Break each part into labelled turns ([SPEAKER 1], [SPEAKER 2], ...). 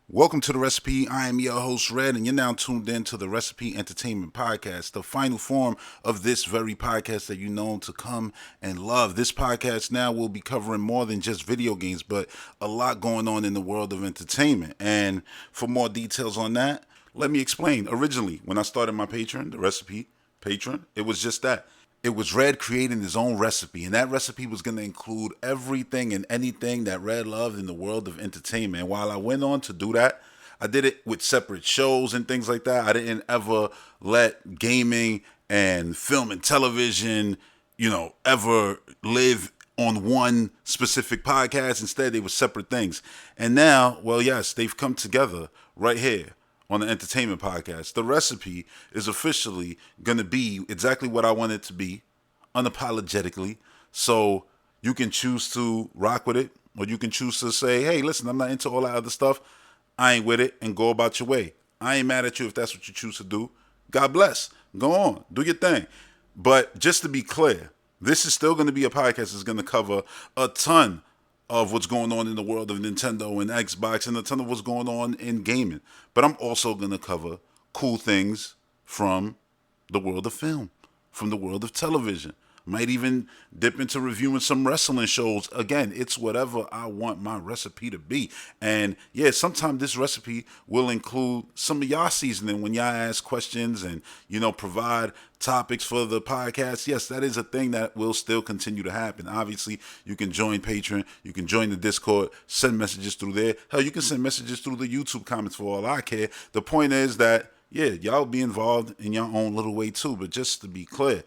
[SPEAKER 1] Welcome to the Recipe. I am your host, Red, and you're now tuned in to the Recipe Entertainment Podcast, the final form of this very podcast that you know to come and love. This podcast now will be covering more than just video games, but a lot going on in the world of entertainment. And for more details on that, let me explain. Originally, when I started my Patreon, the Recipe Patreon, it was just that. It was Red creating his own recipe, and that recipe was going to include everything and anything that Red loved in the world of entertainment. And while I went on to do that, I did it with separate shows and things like that. I didn't ever let gaming and film and television, ever live on one specific podcast. Instead, they were separate things. And now, well, yes, they've come together right here on the entertainment podcast. The recipe is officially going to be exactly what I want it to be, unapologetically. So you can choose to rock with it, or you can choose to say, hey, listen, I'm not into all that other stuff. I ain't with it, and go about your way. I ain't mad at you if that's what you choose to do. God bless. Go on. Do your thing. But just to be clear, this is still going to be a podcast that's going to cover a ton of what's going on in the world of Nintendo and Xbox and a ton of what's going on in gaming. But I'm also going to cover cool things from the world of film, from the world of television. Might even dip into reviewing some wrestling shows. Again, it's whatever I want my recipe to be. And yeah, sometimes this recipe will include some of y'all seasoning when y'all ask questions and, provide topics for the podcast. Yes, that is a thing that will still continue to happen. Obviously, you can join Patreon, you can join the Discord, send messages through there. Hell, you can send messages through the YouTube comments for all I care. The point is that, yeah, y'all be involved in your own little way too. But just to be clear,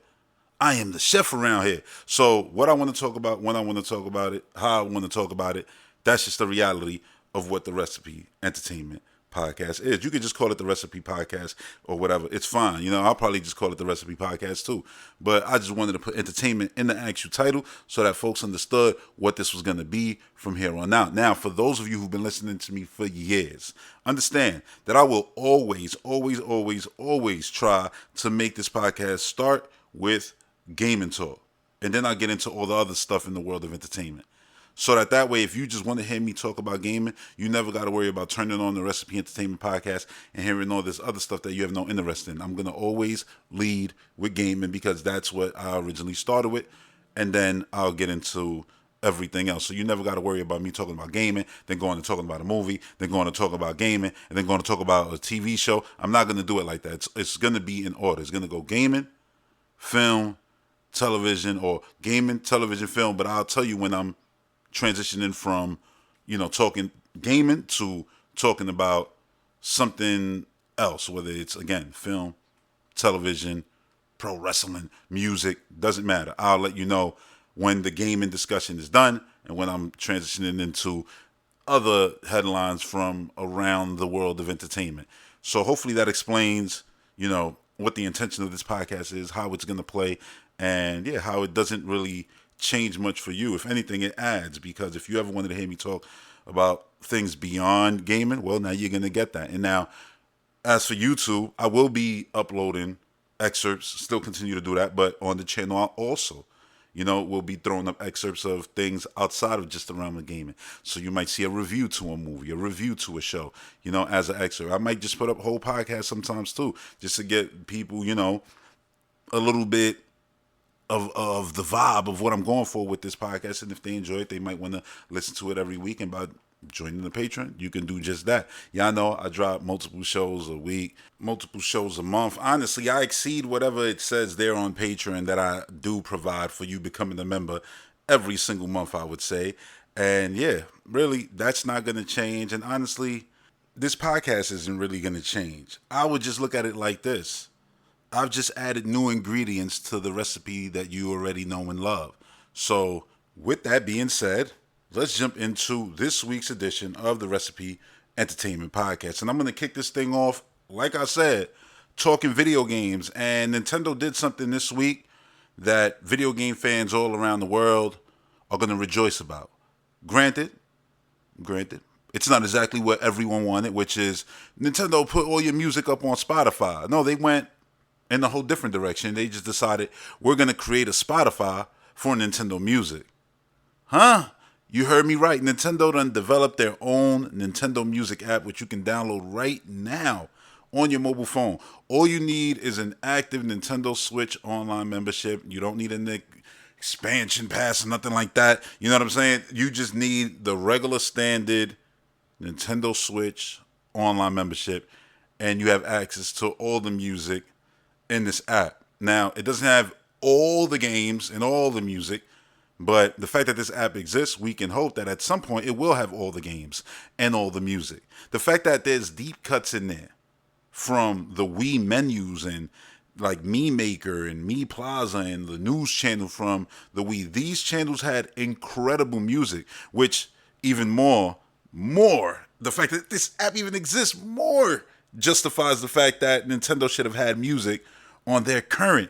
[SPEAKER 1] I am the chef around here. So what I want to talk about, when I want to talk about it, how I want to talk about it, that's just the reality of what the Recipe Entertainment Podcast is. You could just call it the Recipe Podcast or whatever. It's fine. I'll probably just call it the Recipe Podcast too. But I just wanted to put entertainment in the actual title so that folks understood what this was going to be from here on out. Now, for those of you who've been listening to me for years, understand that I will always, always, always, always try to make this podcast start with gaming talk, and then I'll get into all the other stuff in the world of entertainment, so that way, if you just want to hear me talk about gaming, you never got to worry about turning on the Recipe Entertainment Podcast and hearing all this other stuff that you have no interest in. I'm going to always lead with gaming because that's what I originally started with, and then I'll get into everything else. So you never got to worry about me talking about gaming, then going to talking about a movie, then going to talk about gaming, and then going to talk about a TV show. I'm not going to do it like that. It's going to be in order. It's going to go gaming, film, television, or gaming, television, film. But I'll tell you when I'm transitioning from, talking gaming to talking about something else, whether it's, again, film, television, pro wrestling, music, doesn't matter. I'll let you know when the gaming discussion is done and when I'm transitioning into other headlines from around the world of entertainment. So hopefully that explains, what the intention of this podcast is, how it's going to play, and yeah, how it doesn't really change much for you. If anything, it adds, because if you ever wanted to hear me talk about things beyond gaming, well, now you're going to get that. And now, as for YouTube, I will be uploading excerpts, still continue to do that, but on the channel I'll also, we'll be throwing up excerpts of things outside of just the realm of gaming. So you might see a review to a movie, a review to a show, as an excerpt. I might just put up whole podcasts sometimes too, just to get people, a little bit of the vibe of what I'm going for with this podcast. And if they enjoy it, they might want to listen to it every week. And by joining the Patreon, you can do just that. Y'all know I drop multiple shows a week, multiple shows a month. Honestly, I exceed whatever it says there on Patreon that I do provide for you becoming a member every single month, I would say. And yeah, really, that's not going to change. And honestly, this podcast isn't really going to change. I would just look at it like this. I've just added new ingredients to the recipe that you already know and love. So, with that being said, let's jump into this week's edition of the Recipe Entertainment Podcast. And I'm going to kick this thing off, like I said, talking video games. And Nintendo did something this week that video game fans all around the world are going to rejoice about. Granted, it's not exactly what everyone wanted, which is Nintendo put all your music up on Spotify. No, they went in a whole different direction. They just decided we're going to create a Spotify for Nintendo Music. Huh? You heard me right. Nintendo done developed their own Nintendo Music app, which you can download right now on your mobile phone. All you need is an active Nintendo Switch online membership. You don't need an expansion pass or nothing like that. You know what I'm saying? You just need the regular standard Nintendo Switch online membership, and you have access to all the music in this app. Now, it doesn't have all the games and all the music, but the fact that this app exists, we can hope that at some point it will have all the games and all the music. The fact that there's deep cuts in there from the Wii menus and like Me Maker and Me Plaza and the news channel from the Wii, these channels had incredible music, which even more, the fact that this app even exists more justifies the fact that Nintendo should have had music on their current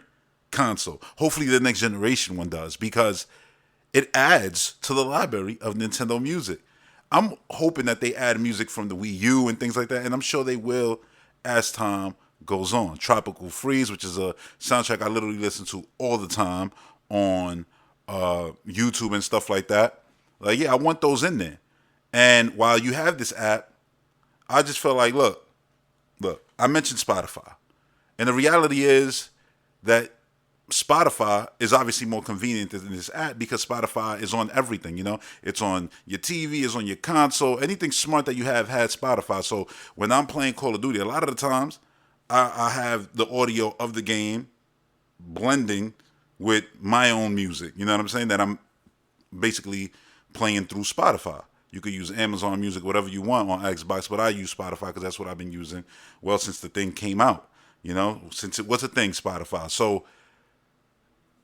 [SPEAKER 1] console. Hopefully the next generation one does, because it adds to the library of Nintendo music. I'm hoping that they add music from the Wii U and things like that, and I'm sure they will as time goes on. Tropical Freeze, which is a soundtrack I literally listen to all the time on YouTube and stuff like that. Like, yeah, I want those in there. And while you have this app, I just felt like, look, I mentioned Spotify. And the reality is that Spotify is obviously more convenient than this app because Spotify is on everything, you know? It's on your TV, it's on your console. Anything smart that you have had Spotify. So when I'm playing Call of Duty, a lot of the times I have the audio of the game blending with my own music. You know what I'm saying? That I'm basically playing through Spotify. You could use Amazon Music, whatever you want on Xbox, but I use Spotify because that's what I've been using, well, since the thing came out, you know, since it was a thing, Spotify. So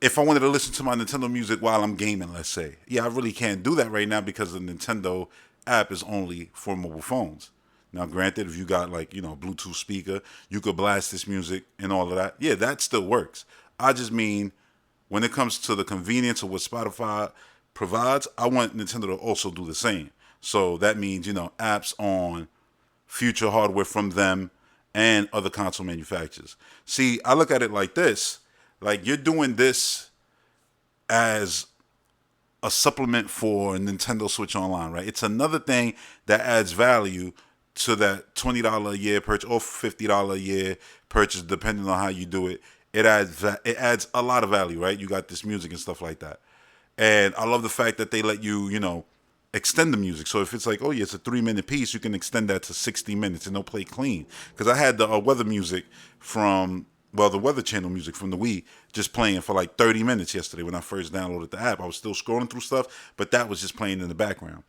[SPEAKER 1] if I wanted to listen to my Nintendo music while I'm gaming, let's say, yeah, I really can't do that right now because the Nintendo app is only for mobile phones. Now, granted, if you got like, you know, Bluetooth speaker, you could blast this music and all of that. Yeah, that still works. I just mean when it comes to the convenience of what Spotify provides, I want Nintendo to also do the same. So that means, you know, apps on future hardware from them and other console manufacturers. See, I look at it like this. Like, you're doing this as a supplement for Nintendo Switch Online, right? It's another thing that adds value to that $20 a year purchase or $50 a year purchase, depending on how you do it. It adds a lot of value, right? You got this music and stuff like that. And I love the fact that they let you, you know, extend the music. So if it's like, oh yeah, it's a 3-minute piece, you can extend that to 60 minutes and it'll play clean. Because I had the weather music from, well, the Weather Channel music from the Wii just playing for like 30 minutes yesterday when I first downloaded the app. I was still scrolling through stuff, but that was just playing in the background,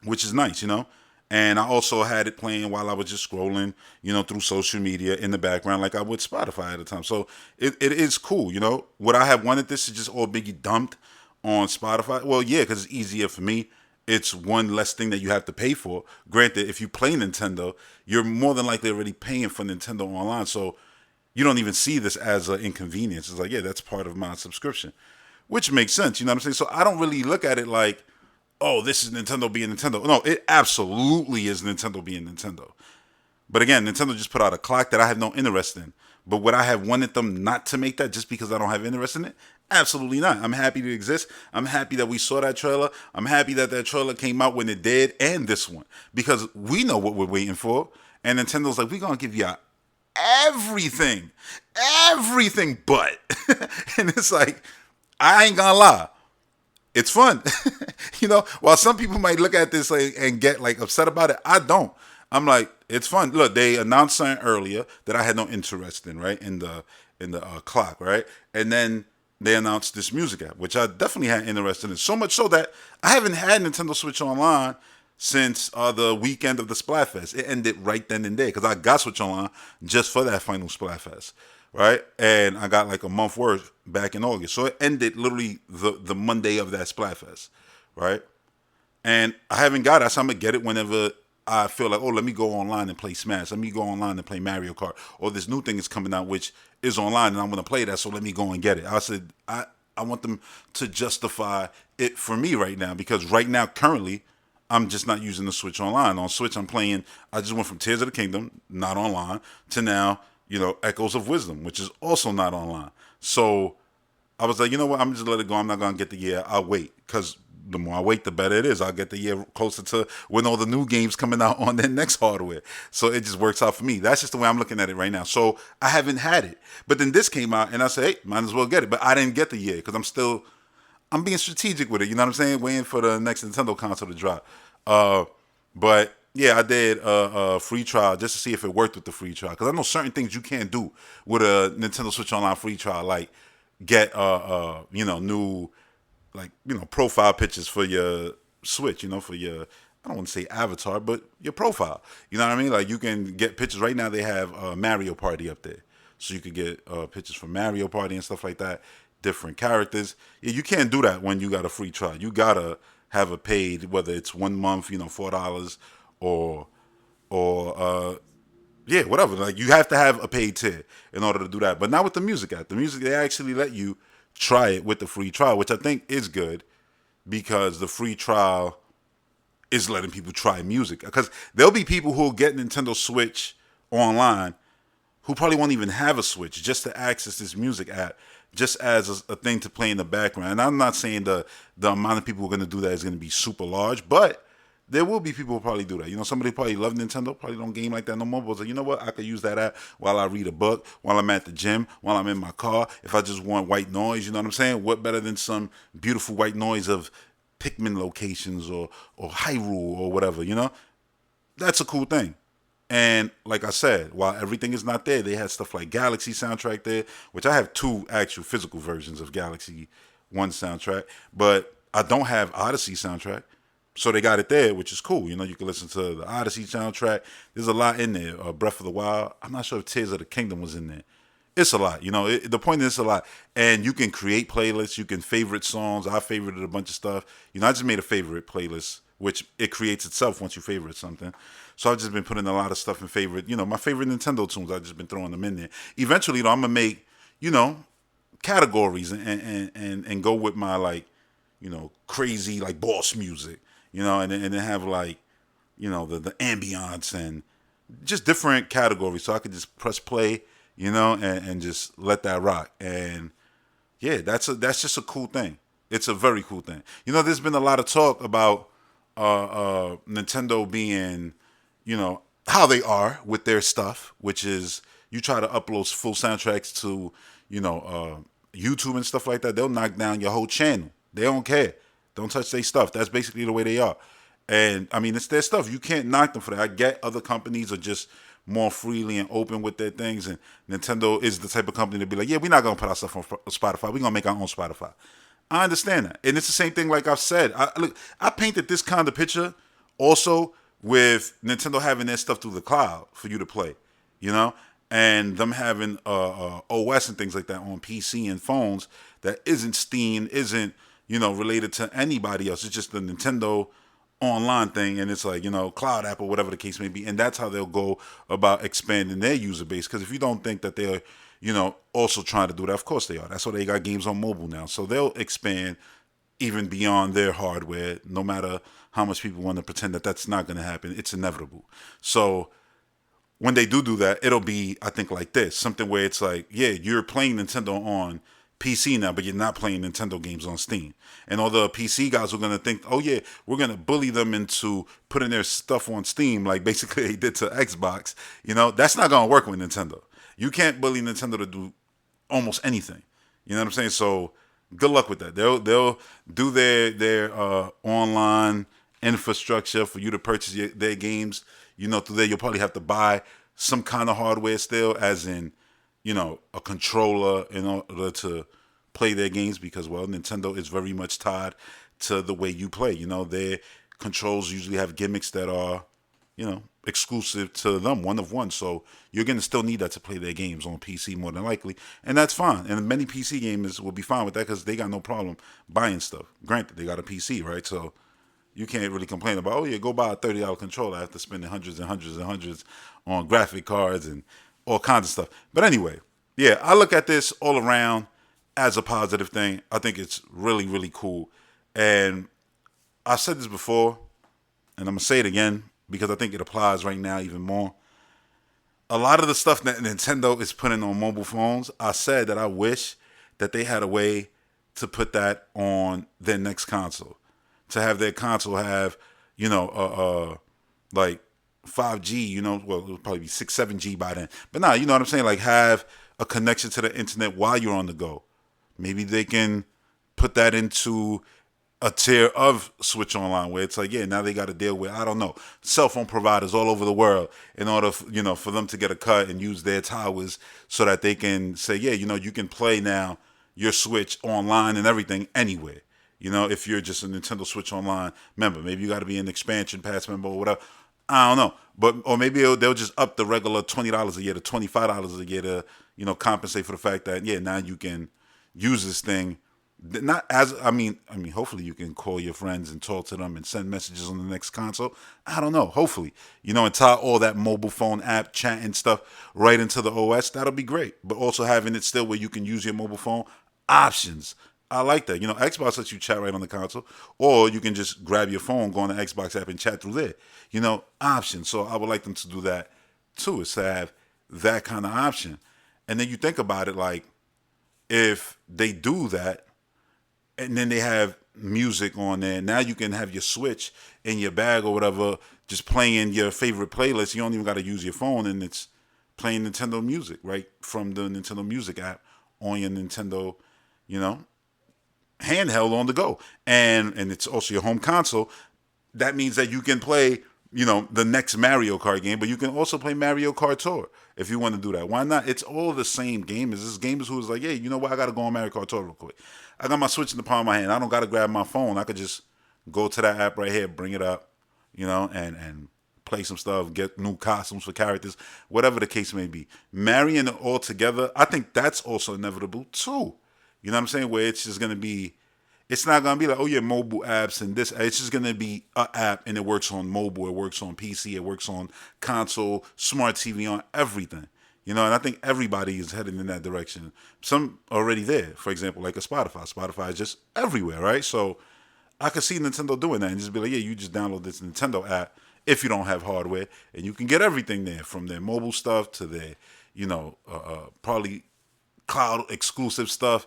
[SPEAKER 1] which is nice, you know? And I also had it playing while I was just scrolling, you know, through social media in the background like I would Spotify at the time. So it is cool, you know? Would I have wanted this to just all be dumped on Spotify? Well, yeah, because it's easier for me. It's one less thing that you have to pay for. Granted, if you play Nintendo, you're more than likely already paying for Nintendo Online. So you don't even see this as an inconvenience. It's like, yeah, that's part of my subscription, which makes sense. You know what I'm saying? So I don't really look at it like, oh, this is Nintendo being Nintendo. No, it absolutely is Nintendo being Nintendo. But again, Nintendo just put out a clock that I have no interest in. But would I have wanted them not to make that just because I don't have interest in it? Absolutely not. I'm happy to exist. I'm happy that we saw that trailer. I'm happy that that trailer came out when it did, and this one. Because we know what we're waiting for. And Nintendo's like, we're going to give you everything. Everything but. And it's like, I ain't going to lie. It's fun. You know, while some people might look at this and get like upset about it, I don't. I'm like, it's fun. Look, they announced something earlier that I had no interest in, right? In the clock, right? And then they announced this music app, which I definitely had interest in. So much so that I haven't had Nintendo Switch Online since the weekend of the Splatfest. It ended right then and there because I got Switch Online just for that final Splatfest, right? And I got like a month worth back in August. So it ended literally the Monday of that Splatfest, right? And I haven't got it, so I'm going to get it whenever I feel like, oh, let me go online and play Smash. Let me go online and play Mario Kart. Or this new thing is coming out, which is online, and I'm going to play that, so let me go and get it. I said, I want them to justify it for me right now, because right now, currently, I'm just not using the Switch Online. On Switch, I'm playing, I just went from Tears of the Kingdom, not online, to now, you know, Echoes of Wisdom, which is also not online. So I was like, you know what, I'm just let it go. I'm not going to get the I'll wait. Because the more I wait, the better it is. I'll get the year closer to when all the new games coming out on their next hardware. So it just works out for me. That's just the way I'm looking at it right now. So I haven't had it. But then this came out and I said, hey, might as well get it. But I didn't get the year because I'm being strategic with it. You know what I'm saying? Waiting for the next Nintendo console to drop. But yeah, I did a free trial just to see if it worked with the free trial. Because I know certain things you can't do with a Nintendo Switch Online free trial, like get new profile pictures for your Switch, for your, I don't want to say avatar, but your profile. You know what I mean? Like you can get pictures. Right now they have Mario Party up there. So you could get pictures from Mario Party and stuff like that, different characters. Yeah, you can't do that when you got a free trial. You gotta have a paid, whether it's 1 month, $4, or yeah, whatever. Like you have to have a paid tier in order to do that. But not with the music app. The music, they actually let you try it with the free trial, which I think is good because the free trial is letting people try music. Because there'll be people who'll get Nintendo Switch online who probably won't even have a Switch just to access this music app, just as a thing to play in the background. And I'm not saying the amount of people who are going to do that is going to be super large, but there will be people who probably do that. Somebody probably love Nintendo, probably don't game like that no more, but like, you know what? I could use that app while I read a book, while I'm at the gym, while I'm in my car. If I just want white noise, you know what I'm saying? What better than some beautiful white noise of Pikmin locations or Hyrule or whatever, That's a cool thing. And like I said, while everything is not there, they had stuff like Galaxy soundtrack there, which I have 2 actual physical versions of Galaxy 1 soundtrack, but I don't have Odyssey soundtrack. So they got it there, which is cool. You can listen to the Odyssey soundtrack. There's a lot in there. Breath of the Wild. I'm not sure if Tears of the Kingdom was in there. It's a lot. The point is it's a lot. And you can create playlists. You can favorite songs. I favorited a bunch of stuff. I just made a favorite playlist, which it creates itself once you favorite something. So I've just been putting a lot of stuff in favorite. My favorite Nintendo tunes. I've just been throwing them in there. Eventually, I'm going to make, categories and go with my, crazy, boss music. And then have the ambiance and just different categories, so I could just press play, and just let that rock. And yeah, that's just a cool thing. It's a very cool thing. There's been a lot of talk about Nintendo being, how they are with their stuff, which is you try to upload full soundtracks to, YouTube and stuff like that, they'll knock down your whole channel. They don't care. Don't touch their stuff. That's basically the way they are. And, I mean, it's their stuff. You can't knock them for that. I get other companies are just more freely and open with their things. And Nintendo is the type of company to be like, yeah, we're not going to put our stuff on Spotify. We're going to make our own Spotify. I understand that. And it's the same thing like I've said. I painted this kind of picture also with Nintendo having their stuff through the cloud for you to play, and them having OS and things like that on PC and phones that isn't Steam, isn't, related to anybody else. It's just the Nintendo online thing, and it's like, cloud app or whatever the case may be. And that's how they'll go about expanding their user base. Because if you don't think that they're, also trying to do that, of course they are. That's why they got games on mobile now. So they'll expand even beyond their hardware, no matter how much people want to pretend that that's not going to happen. It's inevitable. So when they do that, it'll be, I think, like this. Something where it's like, yeah, you're playing Nintendo on PC now, but you're not playing Nintendo games on Steam. And all the PC guys are going to think, oh yeah, we're going to bully them into putting their stuff on Steam like basically they did to Xbox. That's not going to work with Nintendo. You can't bully Nintendo to do almost anything. You know what I'm saying? So good luck with that. They'll do their online infrastructure for you to purchase their games. Through there you'll probably have to buy some kind of hardware still, as in, a controller in order to play their games, because, well, Nintendo is very much tied to the way you play. Their controls usually have gimmicks that are, exclusive to them, one of one. So you're going to still need that to play their games on PC more than likely. And that's fine. And many PC gamers will be fine with that because they got no problem buying stuff. Granted, they got a PC, right? So you can't really complain about, oh yeah, go buy a $30 controller after spending hundreds and hundreds and hundreds on graphic cards and all kinds of stuff. But anyway, yeah, I look at this all around as a positive thing. I think it's really, really cool. And I said this before, and I'm going to say it again because I think it applies right now even more. A lot of the stuff that Nintendo is putting on mobile phones, I said that I wish that they had a way to put that on their next console. to have their console have, like 5G, well, it'll probably be 6, 7G by then. But nah, you know what I'm saying? Like have a connection to the internet while you're on the go. Maybe they can put that into a tier of Switch Online where it's like, yeah, now they got to deal with, I don't know, cell phone providers all over the world in order, for them to get a cut and use their towers so that they can say, yeah, you can play now your Switch online and everything anywhere. If you're just a Nintendo Switch Online member, maybe you got to be an expansion pass member or whatever. I don't know, or maybe they'll just up the regular $20 a year to $25 a year to compensate for the fact that now you can use this thing. Not as hopefully you can call your friends and talk to them and send messages on the next console. I don't know. Hopefully, and tie all that mobile phone app chat and stuff right into the OS. That'll be great. But also having it still where you can use your mobile phone options. I like that. Xbox lets you chat right on the console, or you can just grab your phone, go on the Xbox app, and chat through there. Options. So I would like them to do that too, is to have that kind of option. And then you think about it, like if they do that, and then they have music on there. Now you can have your Switch in your bag or whatever, just playing your favorite playlist. You don't even got to use your phone, and it's playing Nintendo music right from the Nintendo Music app on your Nintendo, handheld on the go. And it's also your home console. That means that you can play, the next Mario Kart game, but you can also play Mario Kart Tour if you want to do that. Why not? It's all the same game. Is this gamers who is like, hey, you know what? I got to go on Mario Kart Tour real quick. I got my Switch in the palm of my hand. I don't got to grab my phone. I could just go to that app right here, bring it up, and play some stuff, get new costumes for characters, whatever the case may be. Marrying it all together, I think that's also inevitable too. You know what I'm saying? Where it's just going to be, it's not going to be like, oh yeah, mobile apps and this. It's just going to be an app and it works on mobile, it works on PC, it works on console, smart TV, on everything. And I think everybody is heading in that direction. Some already there, for example, like a Spotify. Spotify is just everywhere, right? So I could see Nintendo doing that and just be like, yeah, you just download this Nintendo app if you don't have hardware, and you can get everything there from their mobile stuff to their, probably cloud exclusive stuff,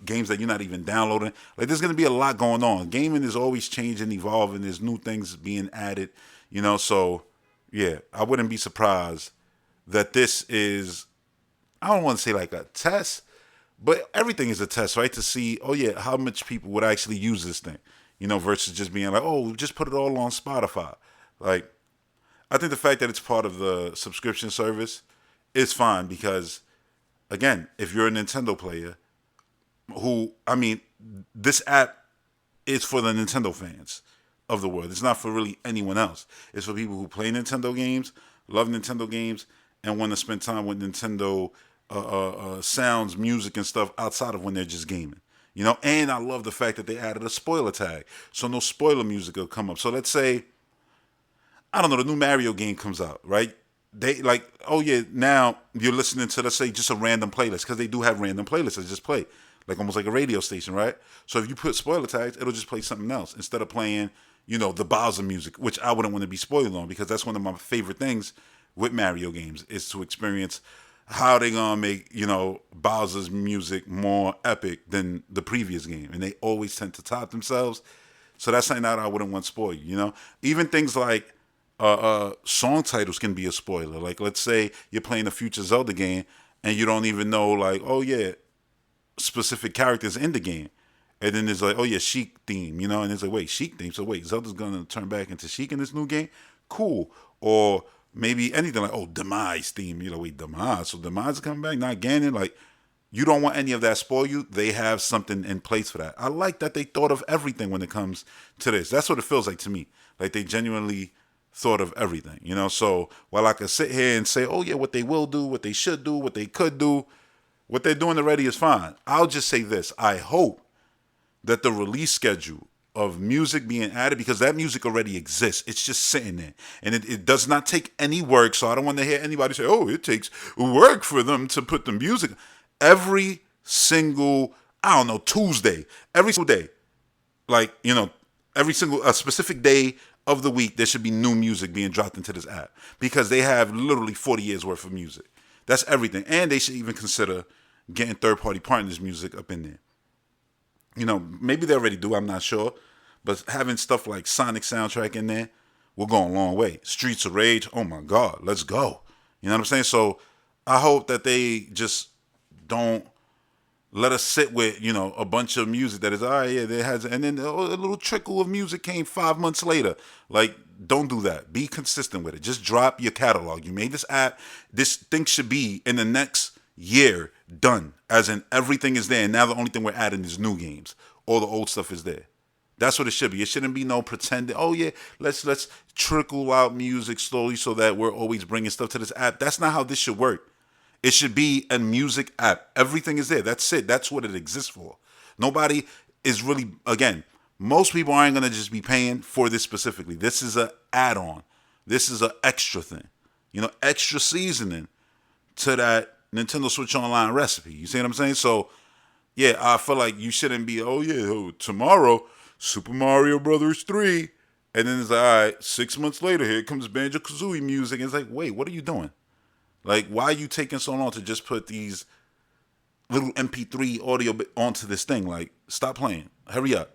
[SPEAKER 1] games that you're not even downloading. Like there's going to be a lot going on. Gaming is always changing, evolving. There's new things being added, so yeah, I wouldn't be surprised that this is, I don't want to say like a test, but everything is a test, right? To see, oh yeah, how much people would actually use this thing, versus just being like, oh, just put it all on Spotify. Like, I think the fact that it's part of the subscription service is fine because, again, if you're a Nintendo player, this app is for the Nintendo fans of the world. It's not for really anyone else. It's for people who play Nintendo games, love Nintendo games, and want to spend time with Nintendo sounds, music, and stuff outside of when they're just gaming. And I love the fact that they added a spoiler tag. So no spoiler music will come up. So let's say, I don't know, the new Mario game comes out, right? They like, oh yeah, now you're listening to, let's say, just a random playlist, because they do have random playlists that just play, like almost like a radio station, right? So if you put spoiler tags, it'll just play something else instead of playing, the Bowser music, which I wouldn't want to be spoiled on, because that's one of my favorite things with Mario games is to experience how they gonna make, Bowser's music more epic than the previous game. And they always tend to top themselves. So that's something that I wouldn't want spoiled, Even things like song titles can be a spoiler. Like, let's say you're playing a future Zelda game and you don't even know, like, oh yeah, specific characters in the game. And then there's like, oh yeah, Sheik theme, and it's like, wait, Sheik theme? So wait, Zelda's gonna turn back into Sheik in this new game? Cool. Or maybe anything like, oh, Demise theme. Wait, Demise? So Demise is coming back, not Ganon? Like, you don't want any of that spoil you. They have something in place for that. I like that they thought of everything when it comes to this. That's what it feels like to me. Like they genuinely thought of everything, So while I could sit here and say, oh yeah, what they will do, what they should do, what they could do, what they're doing already is fine. I'll just say this. I hope that the release schedule of music being added, because that music already exists. It's just sitting there. And it does not take any work. So I don't want to hear anybody say, oh, it takes work for them to put the music. Every single, Tuesday, every single day, like, every single, a specific day of the week, there should be new music being dropped into this app, because they have literally 40 years worth of music. That's everything. And they should even consider getting third-party partners' music up in there. Maybe they already do, I'm not sure. But having stuff like Sonic soundtrack in there will go a long way. Streets of Rage, oh my God, let's go. You know what I'm saying? So I hope that they just don't let us sit with, a bunch of music that is, all right, yeah, there has, and then a little trickle of music came 5 months later. Like, don't do that. Be consistent with it. Just drop your catalog. You made this app. This thing should be in the next year done, as in everything is there. And now the only thing we're adding is new games. All the old stuff is there. That's what it should be. It shouldn't be no pretending. Oh yeah, let's trickle out music slowly so that we're always bringing stuff to this app. That's not how this should work. It should be a music app. Everything is there. That's it. That's what it exists for. Nobody is really, again, most people aren't going to just be paying for this specifically. This is an add-on. This is an extra thing. Extra seasoning to that Nintendo Switch Online recipe. You see what I'm saying? So, yeah, I feel like you shouldn't be, tomorrow, Super Mario Brothers 3. And then it's like, all right, 6 months later, here comes Banjo-Kazooie music. And it's like, wait, what are you doing? Like, why are you taking so long to just put these little MP3 audio onto this thing? Like, stop playing. Hurry up,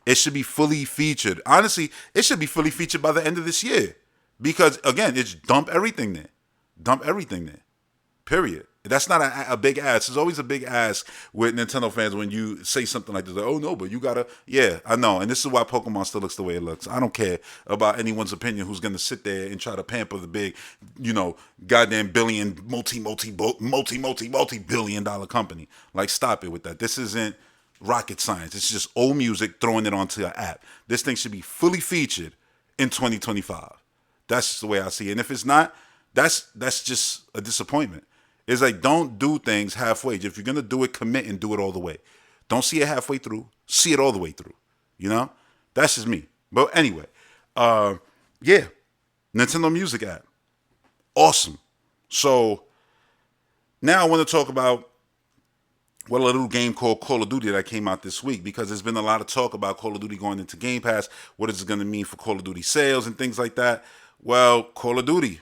[SPEAKER 1] It should be fully featured. Honestly, it should be fully featured by the end of this year. Because, again, it's dump everything there. Dump everything there. Period. That's not a big ask. There's always a big ask with Nintendo fans when you say something like this. Like, oh, no, but you got to. Yeah, I know. And this is why Pokemon still looks the way it looks. I don't care about anyone's opinion who's going to sit there and try to pamper the big, goddamn multi-billion dollar company. Like, stop it with that. This isn't rocket science. It's just old music, throwing it onto an app. This thing should be fully featured in 2025. That's just the way I see it. And if it's not, that's just a disappointment. It's like, don't do things halfway. If you're going to do it, commit and do it all the way. Don't see it halfway through. See it all the way through. That's just me. But anyway, yeah, Nintendo Music app. Awesome. So now I want to talk about a little game called Call of Duty that came out this week, because there's been a lot of talk about Call of Duty going into Game Pass. What is it going to mean for Call of Duty sales and things like that? Well, Call of Duty,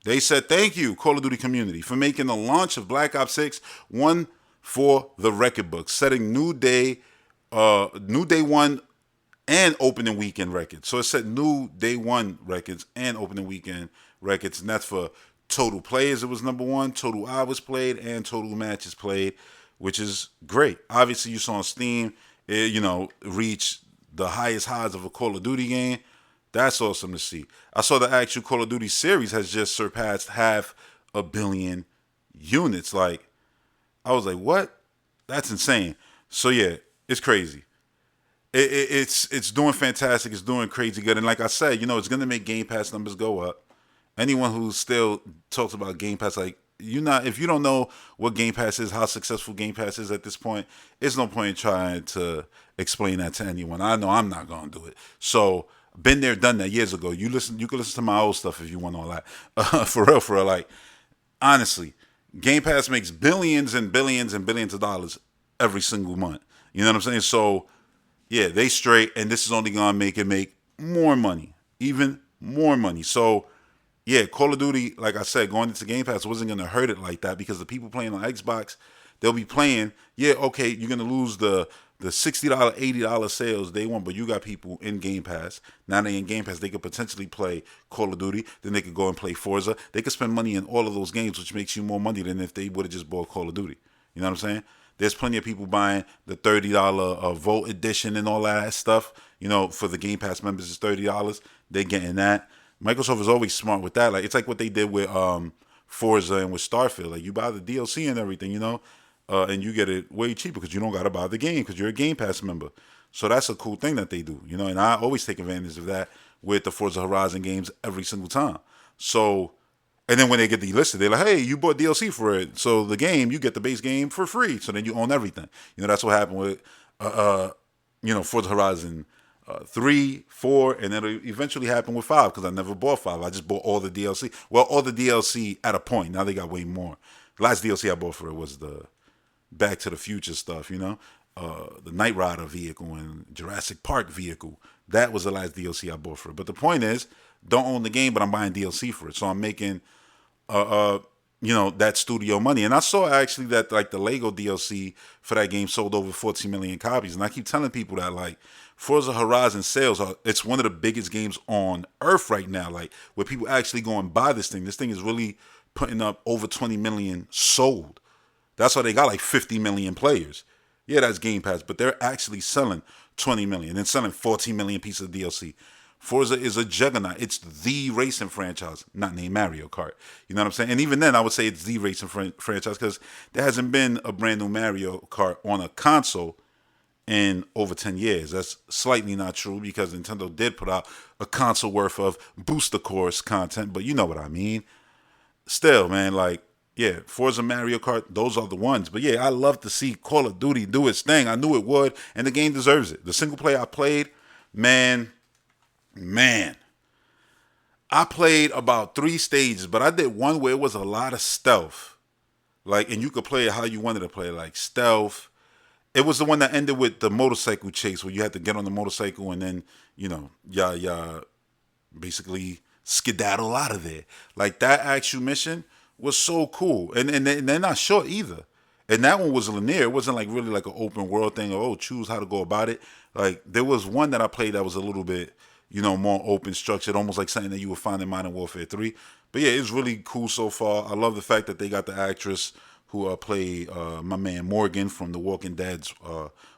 [SPEAKER 1] they said thank you, Call of Duty community, for making the launch of Black Ops 6 one for the record books, setting new day one and opening weekend records. So it set new day one records and opening weekend records, and that's for total players. It was number one, total hours played, and total matches played, which is great. Obviously, you saw on Steam, it, reach the highest highs of a Call of Duty game. That's awesome to see. I saw the actual Call of Duty series has just surpassed 500 million units. Like, I was like, what? That's insane. So yeah, it's crazy. It's doing fantastic. It's doing crazy good. And like I said, it's going to make Game Pass numbers go up. Anyone who still talks about Game Pass, like, if you don't know what Game Pass is, how successful Game Pass is at this point, it's no point in trying to explain that to anyone. I know I'm not going to do it. So, been there, done that years ago. You can listen to my old stuff if you want all that. For real. Like, honestly, Game Pass makes billions and billions and billions of dollars every single month. You know what I'm saying? So, yeah, they straight, and this is only gonna make it make more money, even more money. So, yeah, Call of Duty, like I said, going into Game Pass wasn't gonna hurt it like that, because the people playing on Xbox, they'll be playing. Yeah, okay, you're gonna lose the $60, $80 sales day one, but you got people in Game Pass. Now they in Game Pass, they could potentially play Call of Duty. Then they could go and play Forza. They could spend money in all of those games, which makes you more money than if they would have just bought Call of Duty. You know what I'm saying? There's plenty of people buying the $30 Volt Edition and all that stuff. For the Game Pass members, it's $30. They're getting that. Microsoft is always smart with that. Like, it's like what they did with Forza and with Starfield. Like, you buy the DLC and everything, and you get it way cheaper because you don't got to buy the game because you're a Game Pass member. So that's a cool thing that they do, and I always take advantage of that with the Forza Horizon games every single time. So, and then when they get delisted, they're like, hey, you bought DLC for it. So the game, you get the base game for free. So then you own everything. That's what happened with, Forza Horizon 3, 4, and then it eventually happened with 5 because I never bought 5. I just bought all the DLC. Well, all the DLC at a point. Now they got way more. The last DLC I bought for it was the Back to the Future stuff, the Knight Rider vehicle and Jurassic Park vehicle. That was the last DLC I bought for it. But the point is, don't own the game, but I'm buying DLC for it. So I'm making that studio money. And I saw actually that like the Lego DLC for that game sold over 14 million copies. And I keep telling people that like Forza Horizon sales are it's one of the biggest games on earth right now. Like where people actually go and buy this thing. This thing is really putting up over 20 million sold. That's why they got like 50 million players. Yeah, that's Game Pass, but they're actually selling 20 million and selling 14 million pieces of DLC. Forza is a juggernaut. It's the racing franchise, not named Mario Kart. You know what I'm saying? And even then, I would say it's the racing franchise because there hasn't been a brand new Mario Kart on a console in over 10 years. That's slightly not true because Nintendo did put out a console worth of booster course content, but you know what I mean. Still, man, like, yeah, Forza Mario Kart, those are the ones. But yeah, I love to see Call of Duty do its thing. I knew it would, and the game deserves it. The single player I played, man, I played about 3 stages, but I did one where it was a lot of stealth. Like, and you could play it how you wanted to play, like stealth. It was the one that ended with the motorcycle chase where you had to get on the motorcycle and then, yeah, basically skedaddle out of there. Like that actual mission was so cool, and they're not short either. And that one was linear. It wasn't like really like an open world thing. Or, choose how to go about it. Like there was one that I played that was a little bit, more open structured, almost like something that you would find in Modern Warfare 3. But yeah, it's really cool so far. I love the fact that they got the actress who played my man Morgan from The Walking Dead's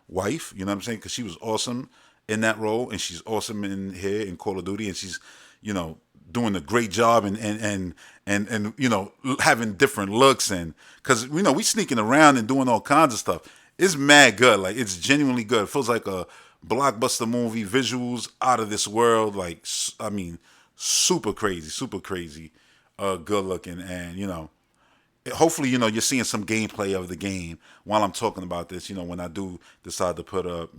[SPEAKER 1] wife. You know what I'm saying? Because she was awesome in that role, and she's awesome in here in Call of Duty, and she's doing a great job and having different looks, and because we sneaking around and doing all kinds of stuff. It's mad good. Like it's genuinely good. It feels like a blockbuster movie. Visuals out of this world. Like I mean, super crazy, good looking, and hopefully, you're seeing some gameplay of the game while I'm talking about this, when I do decide to put up,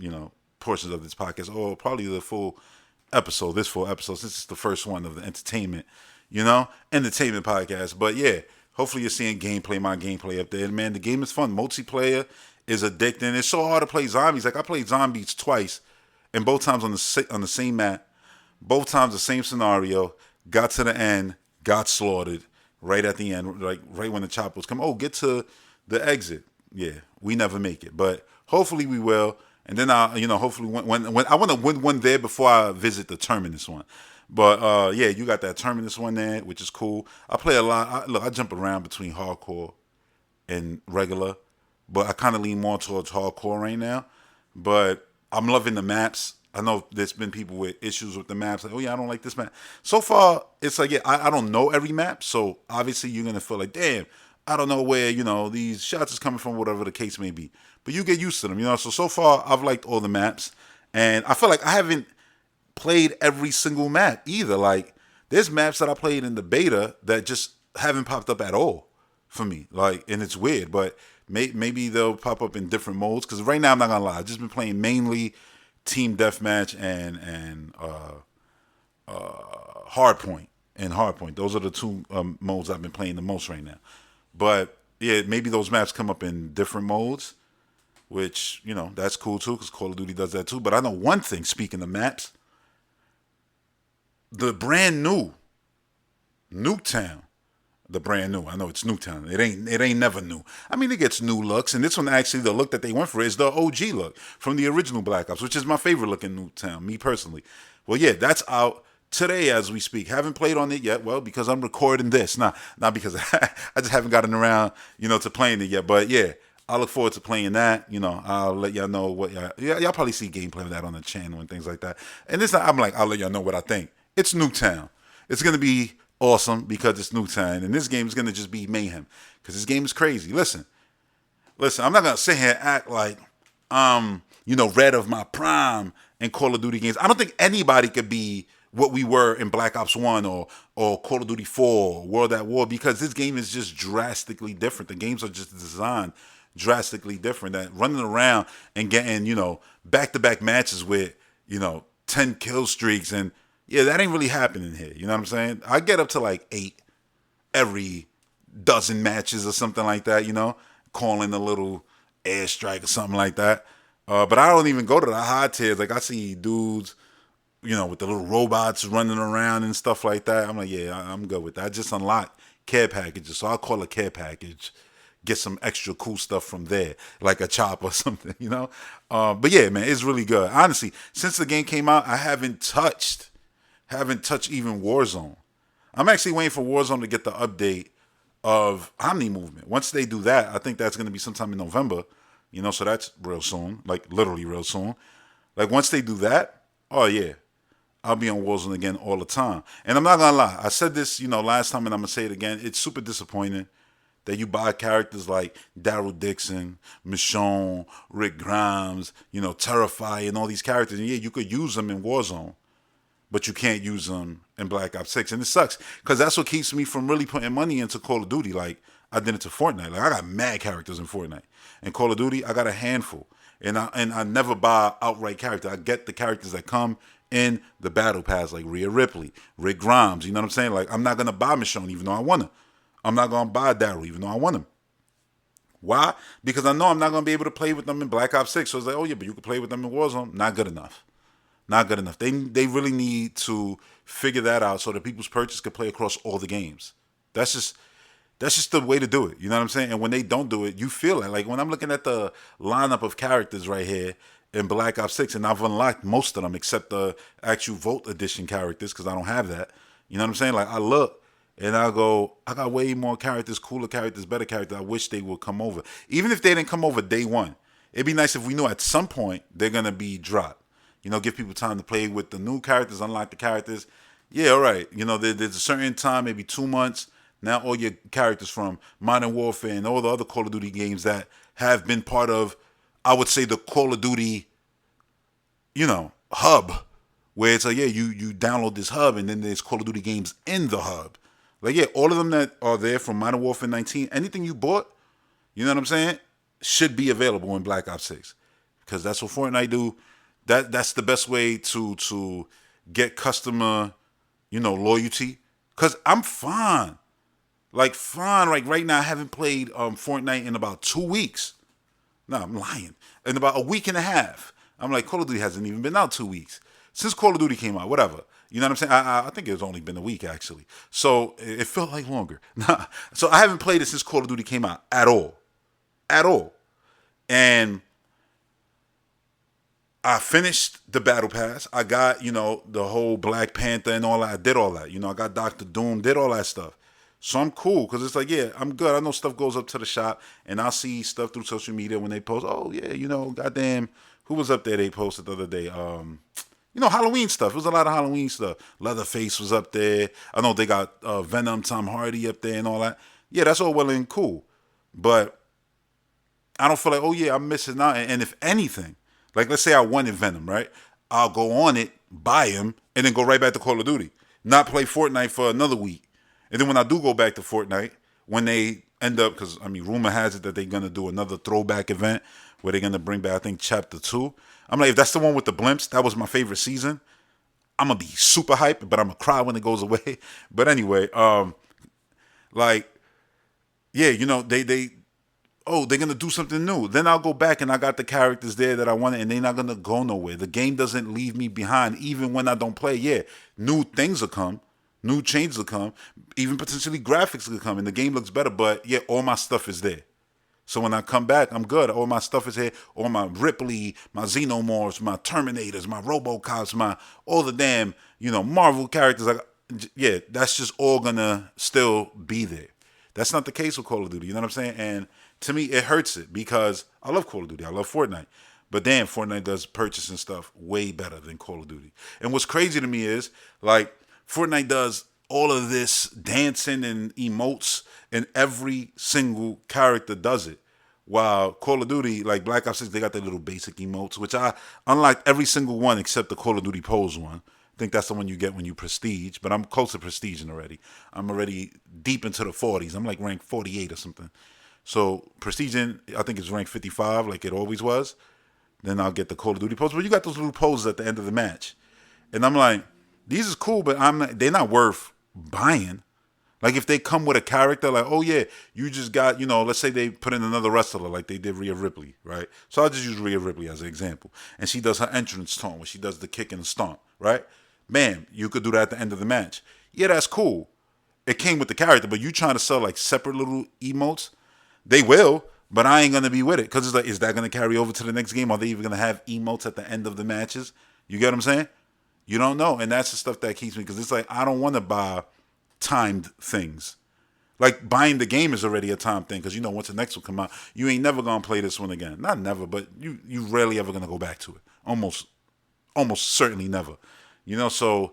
[SPEAKER 1] portions of this podcast or probably the full episode, this full episode, since it's the first one of the entertainment podcast. But yeah, hopefully you're seeing my gameplay up there. And man, the game is fun. Multiplayer is addicting. It's so hard to play zombies. Like I played zombies twice, and both times on the same map, both times the same scenario, got to the end, got slaughtered. Right at the end, like right when the choppers come. Oh, get to the exit. Yeah, we never make it, but hopefully we will. And then hopefully when I want to win one there before I visit the Terminus one. But yeah, you got that Terminus one there, which is cool. I play a lot. I jump around between hardcore and regular, but I kind of lean more towards hardcore right now. But I'm loving the maps. I know there's been people with issues with the maps. Like, oh yeah, I don't like this map. So far, it's like, yeah, I don't know every map. So obviously you're going to feel like, damn, I don't know where, these shots is coming from, whatever the case may be. But you get used to them, So far, I've liked all the maps. And I feel like I haven't played every single map either. Like, there's maps that I played in the beta that just haven't popped up at all for me. Like, and it's weird. But maybe they'll pop up in different modes. Because right now, I'm not going to lie. I've just been playing mainly team deathmatch and hardpoint Those are the two modes I've been playing the most right now. But yeah, maybe those maps come up in different modes, which that's cool too, because Call of Duty does that too. But I know one thing. Speaking of maps, the brand new Nuketown. The brand new. I know it's Newtown. It ain't never new. I mean, it gets new looks, and this one actually, the look that they went for is the OG look from the original Black Ops, which is my favorite look in Newtown, me personally. Well, yeah, that's out today as we speak. Haven't played on it yet. Well, because I'm recording this, not because I just haven't gotten around, to playing it yet. But yeah, I look forward to playing that. I'll let y'all know what y'all probably see gameplay of that on the channel and things like that. And this, I'm like, I'll let y'all know what I think. It's Newtown. It's gonna be awesome because it's Newtown, and this game is gonna just be mayhem because this game is crazy. Listen, I'm not gonna sit here and act like Red of my prime in Call of Duty games. I don't think anybody could be what we were in Black Ops 1 or Call of Duty 4 or World at War, because this game is just drastically different. The games are just designed drastically different. That running around and getting back-to-back matches with 10 kill streaks, and yeah, that ain't really happening here. You know what I'm saying? I get up to like 8 every dozen matches or something like that, calling a little airstrike or something like that. But I don't even go to the high tiers. Like I see dudes, with the little robots running around and stuff like that. I'm like, yeah, I'm good with that. I just unlocked care packages. So I'll call a care package, get some extra cool stuff from there, like a chop or something, you know? But yeah, man, it's really good. Honestly, since the game came out, I haven't touched even Warzone. I'm actually waiting for Warzone to get the update of Omni Movement. Once they do that, I think that's going to be sometime in November, you know, so that's real soon, like literally real soon. Like once they do that, oh yeah, I'll be on Warzone again all the time. And I'm not gonna lie, I said this, you know, last time, and I'm gonna say it again. It's super disappointing that you buy characters like Daryl Dixon, Michonne, Rick Grimes, you know, Terrify, and all these characters. And yeah, you could use them in Warzone, but you can't use them in Black Ops 6. And it sucks because that's what keeps me from really putting money into Call of Duty like I did into Fortnite. Like I got mad characters in Fortnite. In Call of Duty, I got a handful. And I never buy outright character. I get the characters that come in the battle pass, like Rhea Ripley, Rick Grimes. You know what I'm saying? Like I'm not gonna buy Michonne even though I want her. I'm not gonna buy Daryl even though I want him. Why? Because I know I'm not gonna be able to play with them in Black Ops 6. So it's like, oh yeah, but you can play with them in Warzone. Not good enough. Not good enough. They really need to figure that out so that people's purchase can play across all the games. That's just the way to do it. You know what I'm saying? And when they don't do it, you feel it. Like when I'm looking at the lineup of characters right here in Black Ops 6, and I've unlocked most of them except the actual Volt Edition characters because I don't have that. You know what I'm saying? Like I look and I go, I got way more characters, cooler characters, better characters. I wish they would come over. Even if they didn't come over day one, it'd be nice if we knew at some point they're going to be dropped. You know, give people time to play with the new characters, unlock the characters. Yeah, all right. You know, there's a certain time, maybe 2 months. Now all your characters from Modern Warfare and all the other Call of Duty games that have been part of, I would say, the Call of Duty, you know, hub, where it's like, yeah, you download this hub and then there's Call of Duty games in the hub. Like, yeah, all of them that are there from Modern Warfare 19, anything you bought, you know what I'm saying, should be available in Black Ops 6. Because that's what Fortnite do. That's the best way to get customer, you know, loyalty. Because I'm fine. Like right now I haven't played Fortnite in about 2 weeks. No, I'm lying. In about a week and a half. I'm like, Call of Duty hasn't even been out 2 weeks. Since Call of Duty came out, whatever. You know what I'm saying? I think it's only been a week actually. So it felt like longer. So I haven't played it since Call of Duty came out at all. At all. And I finished the Battle Pass. I got, you know, the whole Black Panther and all that. I did all that. You know, I got Doctor Doom, did all that stuff. So I'm cool because it's like, yeah, I'm good. I know stuff goes up to the shop and I'll see stuff through social media when they post, oh, yeah, you know, goddamn, who was up there they posted the other day? You know, Halloween stuff. It was a lot of Halloween stuff. Leatherface was up there. I know they got Venom, Tom Hardy up there and all that. Yeah, that's all well and cool. But I don't feel like, oh, yeah, I'm missing out. And if anything, like let's say I wanted Venom, right? I'll go on it, buy him, and then go right back to Call of Duty. Not play Fortnite for another week. And then when I do go back to Fortnite, when they end up, because I mean, rumor has it that they're going to do another throwback event where they're going to bring back, I think, Chapter 2. I'm like, if that's the one with the blimps, that was my favorite season. I'm going to be super hyped, but I'm going to cry when it goes away. But anyway, like, yeah, you know, they're going to do something new. Then I'll go back and I got the characters there that I wanted and they're not going to go nowhere. The game doesn't leave me behind even when I don't play. Yeah, new things will come. New changes will come. Even potentially graphics will come and the game looks better. But yeah, all my stuff is there. So when I come back, I'm good. All my stuff is here. All my Ripley, my Xenomorphs, my Terminators, my Robocops, all the damn, you know, Marvel characters. Yeah, that's just all going to still be there. That's not the case with Call of Duty. You know what I'm saying? And to me, it hurts it because I love Call of Duty. I love Fortnite. But damn, Fortnite does purchasing stuff way better than Call of Duty. And what's crazy to me is, like, Fortnite does all of this dancing and emotes, and every single character does it. While Call of Duty, like Black Ops 6, they got their little basic emotes, which I unlocked every single one except the Call of Duty pose one. I think that's the one you get when you prestige, but I'm close to prestiging already. I'm already deep into the 40s. I'm like rank 48 or something. So prestiging, I think it's rank 55 like it always was. Then I'll get the Call of Duty pose. But you got those little poses at the end of the match. And I'm like, these is cool, but they're not worth buying. Like if they come with a character, like, oh yeah, you just got, you know, let's say they put in another wrestler like they did Rhea Ripley, right? So I'll just use Rhea Ripley as an example. And she does her entrance taunt where she does the kick and the stomp, right? Bam, you could do that at the end of the match. Yeah, that's cool. it came with the character, but you trying to sell like separate little emotes, they will, but I ain't gonna be with it because it's like, is that gonna carry over to the next game? Are they even gonna have emotes at the end of the matches? You get what I'm saying? You don't know, and that's the stuff that keeps me because it's like I don't want to buy timed things. Like buying the game is already a time thing because you know once the next one come out, you ain't never gonna play this one again. Not never, but you rarely ever gonna go back to it. Almost certainly never. You know, so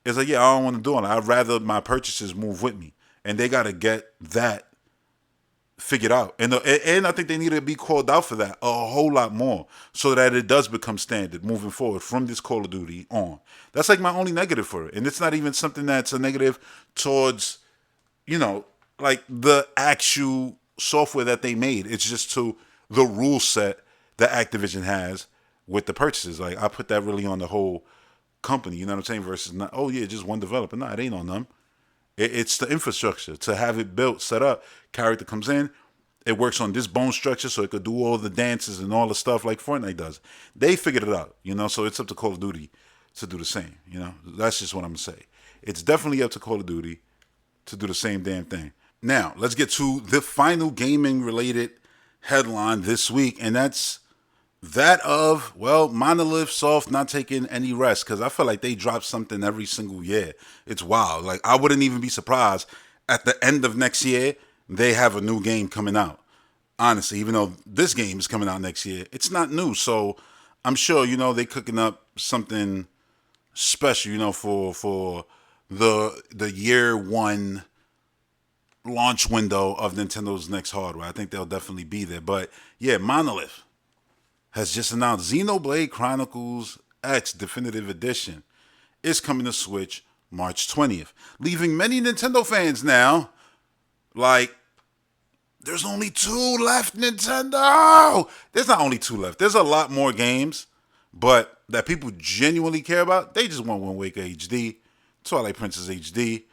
[SPEAKER 1] it's like, yeah, I don't want to do it. I'd rather my purchases move with me, and they got to get that figured out. And I think they need to be called out for that a whole lot more, so that it does become standard moving forward from this Call of Duty on. That's like my only negative for it, and it's not even something that's a negative towards, you know, like the actual software that they made. It's just to the rule set that Activision has with the purchases. Like I put that really on the whole company, you know what I'm saying? Versus not, oh yeah, just one developer. No, it ain't on them. It's the infrastructure to have it built, set up. Character comes in, it works on this bone structure, so it could do all the dances and all the stuff like Fortnite does. They figured it out, you know. So it's up to Call of Duty to do the same, you know. That's just what I'm gonna say. It's definitely up to Call of Duty to do the same damn thing. Now let's get to the final gaming related headline this week, and that's that of, well, Monolith Soft not taking any rest because I feel like they drop something every single year. It's wild. Like I wouldn't even be surprised at the end of next year they have a new game coming out. Honestly, even though this game is coming out next year, it's not new. So I'm sure you know they cooking up something special, you know, for the year one launch window of Nintendo's next hardware. I think they'll definitely be there. But yeah, Monolith has just announced Xenoblade Chronicles X Definitive Edition is coming to Switch March 20th, leaving many Nintendo fans now like, there's only two left, Nintendo. There's not only two left. There's a lot more games, but that people genuinely care about. They just want Wind Waker HD, Twilight Princess HD,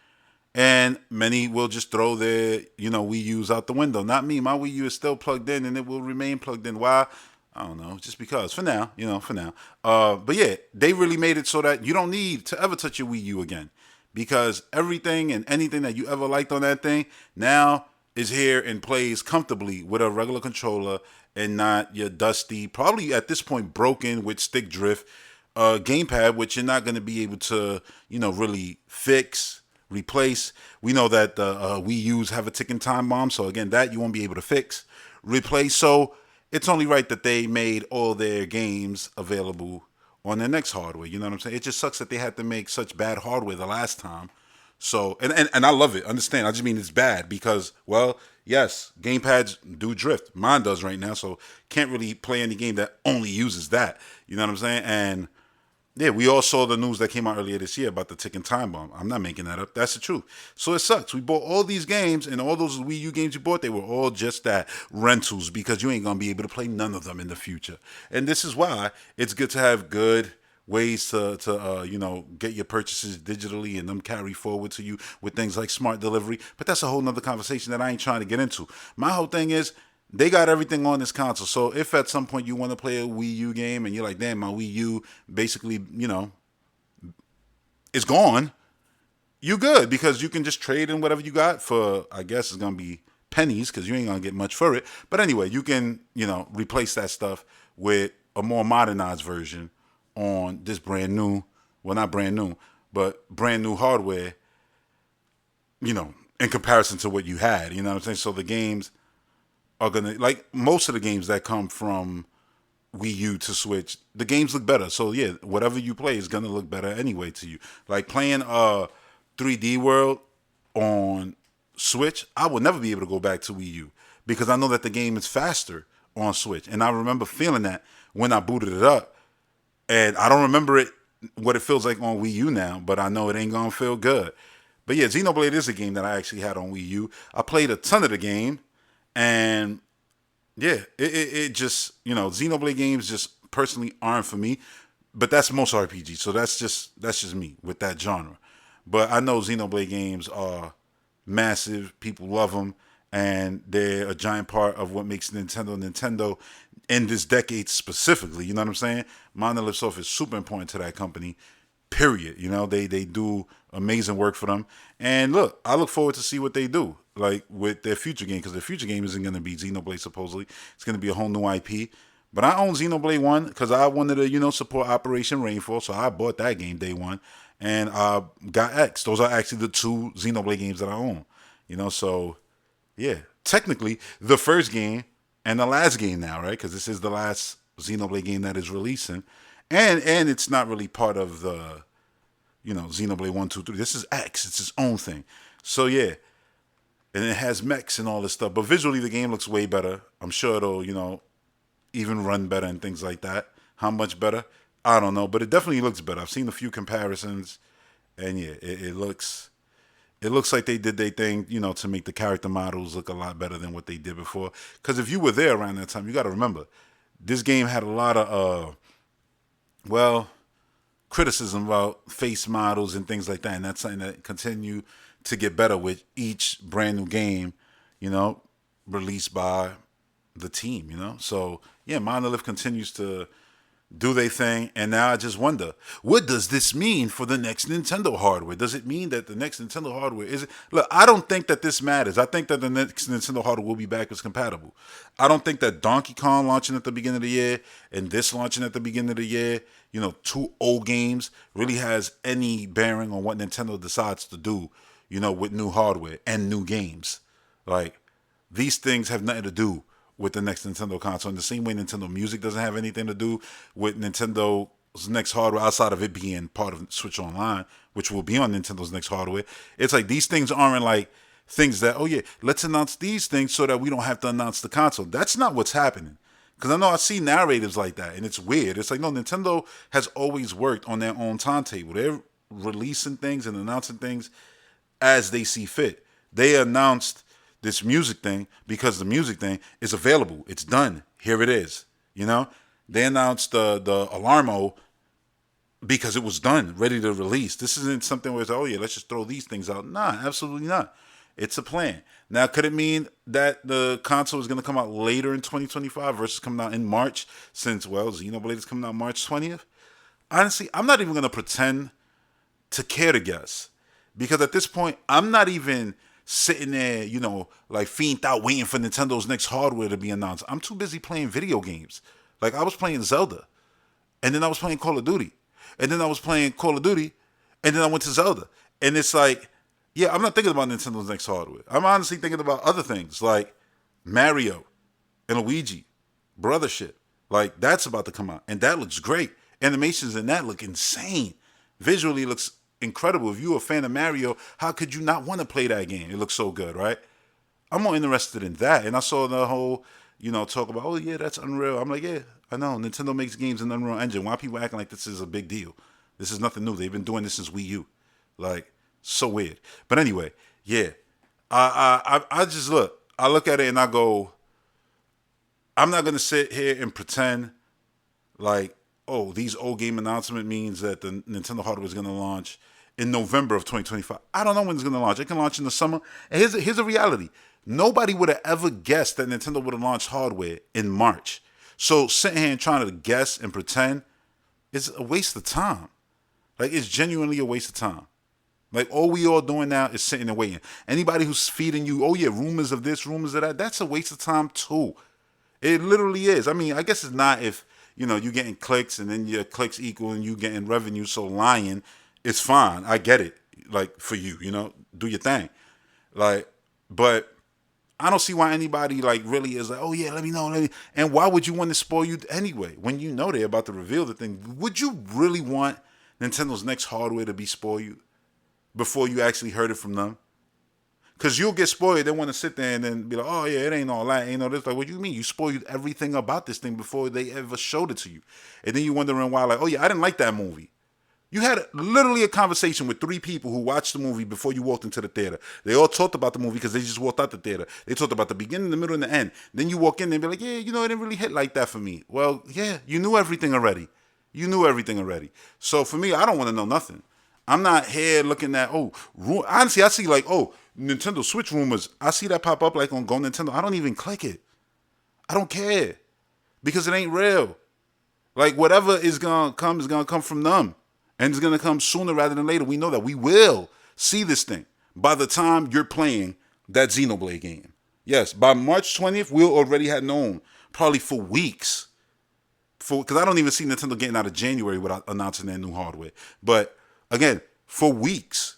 [SPEAKER 1] and many will just throw their, you know, Wii U's out the window. Not me. My Wii U is still plugged in, and it will remain plugged in. Why? I don't know. Just because. For now, you know, for now. But yeah, they really made it so that you don't need to ever touch your Wii U again, because everything and anything that you ever liked on that thing now is here and plays comfortably with a regular controller and not your dusty, probably at this point broken with stick drift gamepad, which you're not going to be able to, you know, really fix, replace. We know that the Wii U's have a ticking time bomb, so again, that you won't be able to fix, replace. So it's only right that they made all their games available on their next hardware. You know what I'm saying? It just sucks that they had to make such bad hardware the last time. So, and I love it. Understand? I just mean it's bad because, well, yes, gamepads do drift. Mine does right now, so can't really play any game that only uses that. You know what I'm saying? And yeah, we all saw the news that came out earlier this year about the ticking time bomb. I'm not making that up. That's the truth. So it sucks. We bought all these games, and all those Wii U games you bought, they were all just that, rentals, because you ain't going to be able to play none of them in the future. And this is why it's good to have good ways to you know, get your purchases digitally and them carry forward to you with things like smart delivery. But that's a whole nother conversation that I ain't trying to get into. My whole thing is, they got everything on this console. So if at some point you want to play a Wii U game and you're like, damn, my Wii U basically, you know, is gone, you good, because you can just trade in whatever you got for, I guess it's going to be pennies, because you ain't going to get much for it. But anyway, you can, you know, replace that stuff with a more modernized version on this brand new, well, not brand new, but brand new hardware, you know, in comparison to what you had. You know what I'm saying? So the games are gonna, like most of the games that come from Wii U to Switch, the games look better. So yeah, whatever you play is gonna look better anyway to you. Like playing 3D World on Switch, I would never be able to go back to Wii U because I know that the game is faster on Switch, and I remember feeling that when I booted it up. And I don't remember it, what it feels like on Wii U now, but I know it ain't gonna feel good. But yeah, Xenoblade is a game that I actually had on Wii U. I played a ton of the game, and yeah, it just, you know, Xenoblade games just personally aren't for me. But that's most RPGs, so that's just me with that genre. But I know Xenoblade games are massive. People love them, and they're a giant part of what makes Nintendo in this decade specifically. You know what I'm saying? Monolith Soft is super important to that company. Period. You know, they do Amazing work for them. And look, I look forward to see what they do, like with their future game, because their future game isn't going to be Xenoblade. Supposedly, it's going to be a whole new IP. But I own Xenoblade 1 because I wanted to, support Operation Rainfall, so I bought that game day one, and I got X. Those are actually the two Xenoblade games that I own. So yeah, technically the first game and the last game now, right? Because this is the last Xenoblade game that is releasing, and it's not really part of the Xenoblade 1, 2, 3. This is X. It's its own thing. So yeah, and it has mechs and all this stuff. But visually, the game looks way better. I'm sure it'll even run better and things like that. How much better? I don't know, but it definitely looks better. I've seen a few comparisons, and yeah, it looks like they did their thing, to make the character models look a lot better than what they did before. Because if you were there around that time, you got to remember, this game had a lot of, criticism about face models and things like that. And that's something that continue to get better with each brand new game, released by the team, So, yeah, Monolith continues to do their thing. And now I just wonder, what does this mean for the next Nintendo hardware? Does it mean that the next Nintendo hardware is it? Look, I don't think that this matters. I think that the next Nintendo hardware will be backwards compatible. I don't think that Donkey Kong launching at the beginning of the year and this launching at the beginning of the year, two old games, really has any bearing on what Nintendo decides to do, with new hardware and new games. Like, these things have nothing to do with the next Nintendo console. In the same way Nintendo Music doesn't have anything to do with Nintendo's next hardware outside of it being part of Switch Online, which will be on Nintendo's next hardware. It's like these things aren't like things that, oh yeah, let's announce these things so that we don't have to announce the console. That's not what's happening. Because I know I see narratives like that, and it's weird. It's like, no, Nintendo has always worked on their own timetable. They're releasing things and announcing things as they see fit. They announced this music thing because the music thing is available. It's done. Here it is. They announced the Alarmo because it was done, ready to release. This isn't something where it's, oh yeah, let's just throw these things out. Nah, absolutely not. It's a plan. Now, could it mean that the console is going to come out later in 2025 versus coming out in March, since, Xenoblade is coming out March 20th? Honestly, I'm not even going to pretend to care to guess. Because at this point, I'm not even sitting there, like fiended out waiting for Nintendo's next hardware to be announced. I'm too busy playing video games. Like, I was playing Zelda, and then I was playing Call of Duty, and then I was playing Call of Duty, and then I went to Zelda. And it's like, yeah, I'm not thinking about Nintendo's next hardware. I'm honestly thinking about other things like Mario and Luigi, Brothership. Like, that's about to come out, and that looks great. Animations in that look insane. Visually looks incredible. If you're a fan of Mario, how could you not want to play that game? It looks so good, right? I'm more interested in that. And I saw the whole, talk about, oh yeah, that's Unreal. I'm like, yeah, I know. Nintendo makes games in Unreal Engine. Why are people acting like this is a big deal? This is nothing new. They've been doing this since Wii U. Like, so weird. But anyway, yeah. I just look. I look at it and I go, I'm not going to sit here and pretend like, oh, these old game announcement means that the Nintendo hardware is going to launch in November of 2025. I don't know when it's going to launch. It can launch in the summer. And here's a reality. Nobody would have ever guessed that Nintendo would have launched hardware in March. So sitting here and trying to guess and pretend is a waste of time. Like, it's genuinely a waste of time. Like, all we all doing now is sitting and waiting. Anybody who's feeding you, oh yeah, rumors of this, rumors of that, that's a waste of time too. It literally is. I mean, I guess it's not if, you're getting clicks and then your clicks equal and you getting revenue, so lying, it's fine. I get it. Like, for you, do your thing. Like, but I don't see why anybody, like, really is like, oh yeah, let me know. And why would you want to spoil you anyway? When you know they're about to reveal the thing, would you really want Nintendo's next hardware to be spoiled before you actually heard it from them? Because you'll get spoiled. They want to sit there and then be like, oh yeah, it ain't all that, ain't all this. Like, what do you mean? You spoiled everything about this thing before they ever showed it to you. And then you're wondering why, like, oh yeah, I didn't like that movie. You had literally a conversation with 3 people who watched the movie before you walked into the theater. They all talked about the movie because they just walked out the theater. They talked about the beginning, the middle, and the end. Then you walk in and be like, yeah, it didn't really hit like that for me. Well, yeah, you knew everything already. So for me, I don't want to know nothing. I'm not here looking at, honestly, I see like, Nintendo Switch rumors. I see that pop up like on Go Nintendo. I don't even click it. I don't care. Because it ain't real. Like, whatever is going to come from them. And it's going to come sooner rather than later. We know that. We will see this thing by the time you're playing that Xenoblade game. Yes, by March 20th, we'll already have known, probably for weeks. Because I don't even see Nintendo getting out of January without announcing their new hardware. But again, for weeks,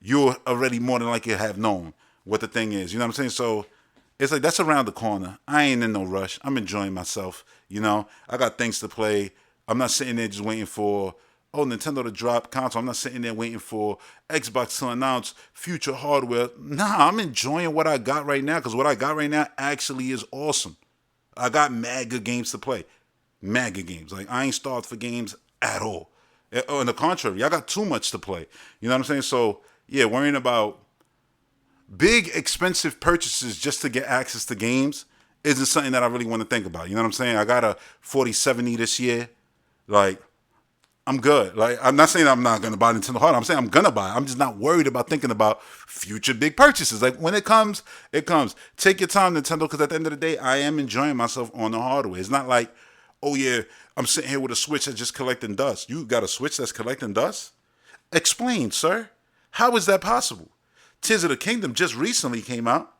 [SPEAKER 1] you'll already more than likely have known what the thing is. You know what I'm saying? So it's like, that's around the corner. I ain't in no rush. I'm enjoying myself. You know, I got things to play. I'm not sitting there just waiting for, Nintendo to drop console. I'm not sitting there waiting for Xbox to announce future hardware. Nah, I'm enjoying what I got right now, because what I got right now actually is awesome. I got mad good games to play. Mad good games. Like, I ain't starved for games at all. On the contrary, I got too much to play. You know what I'm saying? So, yeah, worrying about big, expensive purchases just to get access to games isn't something that I really want to think about. You know what I'm saying? I got a 4070 this year. Like, I'm good. Like, I'm not saying I'm not going to buy Nintendo hardware. I'm saying I'm going to buy it. I'm just not worried about thinking about future big purchases. Like, when it comes, it comes. Take your time, Nintendo, because at the end of the day, I am enjoying myself on the hardware. It's not like, oh, yeah, I'm sitting here with a Switch that's just collecting dust. You got a Switch that's collecting dust? Explain, sir. How is that possible? Tears of the Kingdom just recently came out.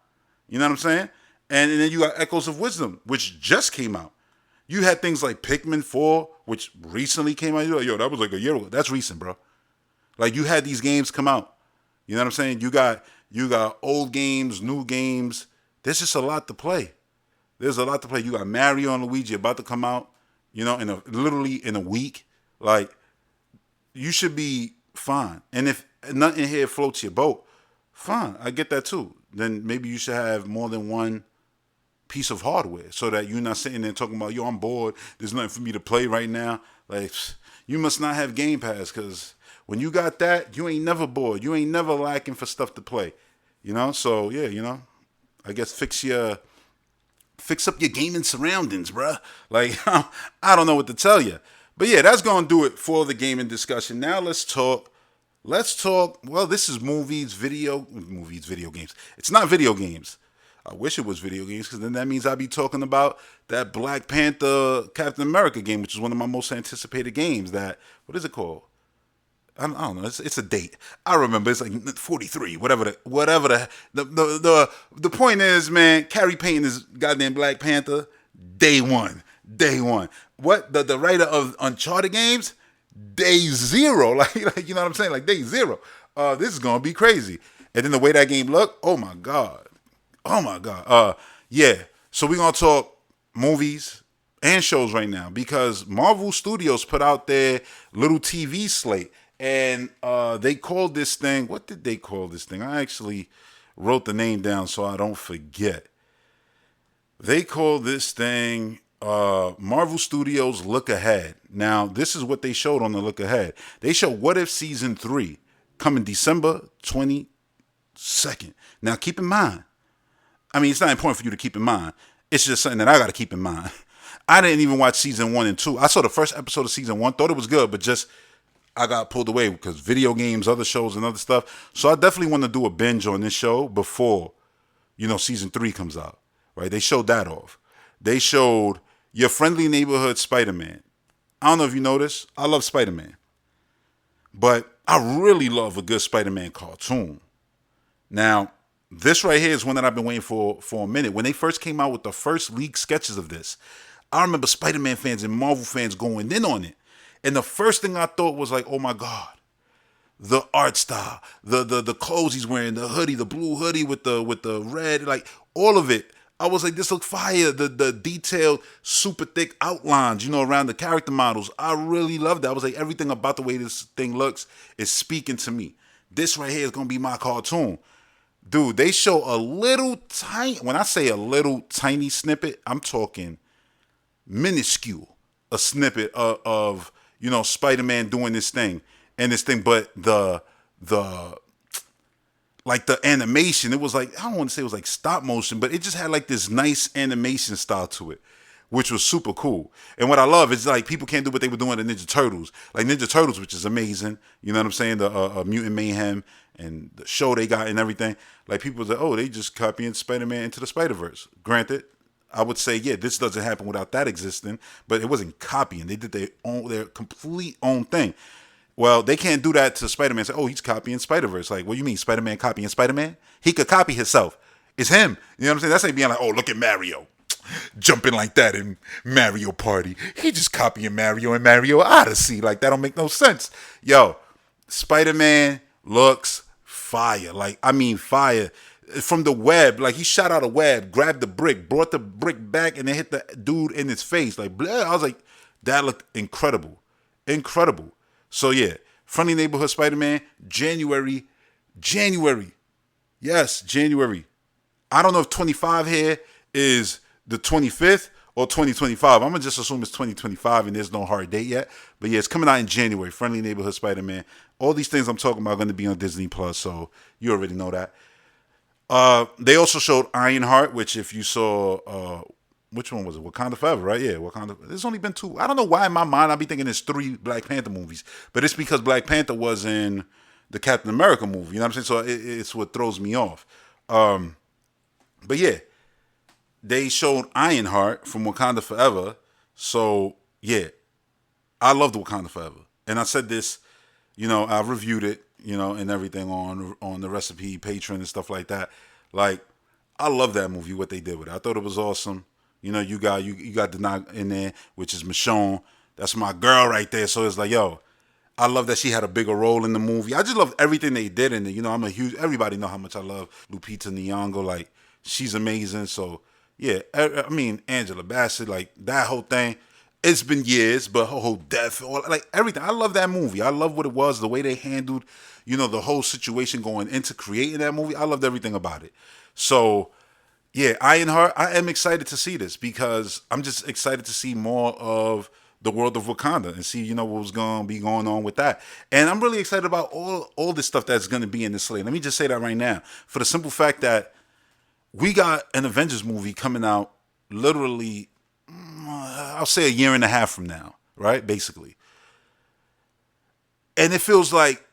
[SPEAKER 1] You know what I'm saying? And then you got Echoes of Wisdom, which just came out. You had things like Pikmin 4, which recently came out. You're like, yo, that was like a year ago. That's recent, bro. Like, you had these games come out. You know what I'm saying? You got old games, new games. There's just a lot to play. There's a lot to play. You got Mario and Luigi about to come out, literally in a week. Like, you should be fine. And if nothing here floats your boat, fine. I get that too. Then maybe you should have more than one piece of hardware so that you're not sitting there talking about, yo, I'm bored. There's nothing for me to play right now. Like, you must not have Game Pass, because when you got that, you ain't never bored. You ain't never lacking for stuff to play. So yeah, I guess fix up your gaming surroundings, bruh. Like, I don't know what to tell you. But yeah, that's going to do it for the gaming discussion. Now let's talk. Well, this is video games. It's not video games. I wish it was video games, because then that means I'd be talking about that Black Panther Captain America game, which is one of my most anticipated games. What is it called? I don't know. It's a date. I remember it's like 43, whatever. The point is, man, Carrie Payton is goddamn Black Panther. Day one. What the writer of Uncharted games? Day zero. Like you know what I'm saying? Like, day zero. This is gonna be crazy. And then the way that game looked, oh my god. Yeah. So we're gonna talk movies and shows right now, because Marvel Studios put out their little TV slate, and they called this thing. What did they call this thing? I actually wrote the name down so I don't forget. They called this thing Marvel Studios Look Ahead. Now, this is what they showed on the Look Ahead. They showed What If Season 3 coming December 22nd. Now, keep in mind, it's not important for you to keep in mind. It's just something that I got to keep in mind. I didn't even watch Season 1 and 2. I saw the first episode of Season 1, thought it was good, but just I got pulled away because video games, other shows, and other stuff. So I definitely want to do a binge on this show before, Season 3 comes out. Right? They showed that off. They showed Your Friendly Neighborhood Spider-Man. I don't know if you noticed. I love Spider-Man. But I really love a good Spider-Man cartoon. Now, this right here is one that I've been waiting for a minute. When they first came out with the first leaked sketches of this, I remember Spider-Man fans and Marvel fans going in on it. And the first thing I thought was like, oh my God, the art style, the clothes he's wearing, the hoodie, the blue hoodie with the red, like all of it. I was like, this looks fire. The detailed, super thick outlines, around the character models. I really loved that. I was like, everything about the way this thing looks is speaking to me. This right here is going to be my cartoon. Dude, they show a little tiny, when I say a little tiny snippet, I'm talking minuscule, a snippet of Spider-Man doing this thing and this thing, but the animation, it was like, I don't want to say it was like stop motion, but it just had like this nice animation style to it, which was super cool. And what I love is like people can't do what they were doing in Ninja Turtles. Like Ninja Turtles, which is amazing. You know what I'm saying? The Mutant Mayhem and the show they got and everything. Like people was like, oh, they just copying Spider-Man into the Spider-Verse. Granted, I would say, yeah, this doesn't happen without that existing, but it wasn't copying. They did their complete own thing. Well, they can't do that to Spider-Man. Say, oh, he's copying Spider-Verse. Like, what do you mean, Spider-Man copying Spider-Man? He could copy himself. It's him. You know what I'm saying? That's like being like, oh, look at Mario. Jumping like that in Mario Party. He just copying Mario and Mario Odyssey. Like, that don't make no sense. Yo, Spider-Man looks fire. Like, I mean fire. From the web, like he shot out a web, grabbed the brick, brought the brick back, and then hit the dude in his face. Like, blah. I was like, that looked incredible. Incredible. So yeah, Friendly Neighborhood Spider-Man, January. Yes, January. I don't know if 25 here is the 25th or 2025. I'm going to just assume it's 2025 and there's no hard date yet. But yeah, it's coming out in January, Friendly Neighborhood Spider-Man. All these things I'm talking about are going to be on Disney Plus, so you already know that. They also showed Ironheart, which if you saw, which one was it? Wakanda Forever, right? Yeah, Wakanda. There's only been two. I don't know why in my mind I be thinking there's three Black Panther movies, but it's because Black Panther was in the Captain America movie. You know what I'm saying? So it's what throws me off. But yeah, they showed Ironheart from Wakanda Forever. So yeah, I loved Wakanda Forever, and I said this. I reviewed it, and everything on the Recipe Patreon and stuff like that. Like, I love that movie, what they did with it. I thought it was awesome. You got Denai in there, which is Michonne. That's my girl right there. So it's like, yo, I love that she had a bigger role in the movie. I just love everything they did in it. Everybody know how much I love Lupita Nyong'o. Like, she's amazing. So, yeah, I mean, Angela Bassett, like, that whole thing. It's been years, but her whole death, like everything. I love that movie. I love what it was, the way they handled, the whole situation going into creating that movie. I loved everything about it. So, yeah, Ironheart, I am excited to see this because I'm just excited to see more of the world of Wakanda and see, what was going to be going on with that. And I'm really excited about all this stuff that's going to be in this slate. Let me just say that right now. For the simple fact that we got an Avengers movie coming out literally, I'll say a year and a half from now, right? Basically. And it feels like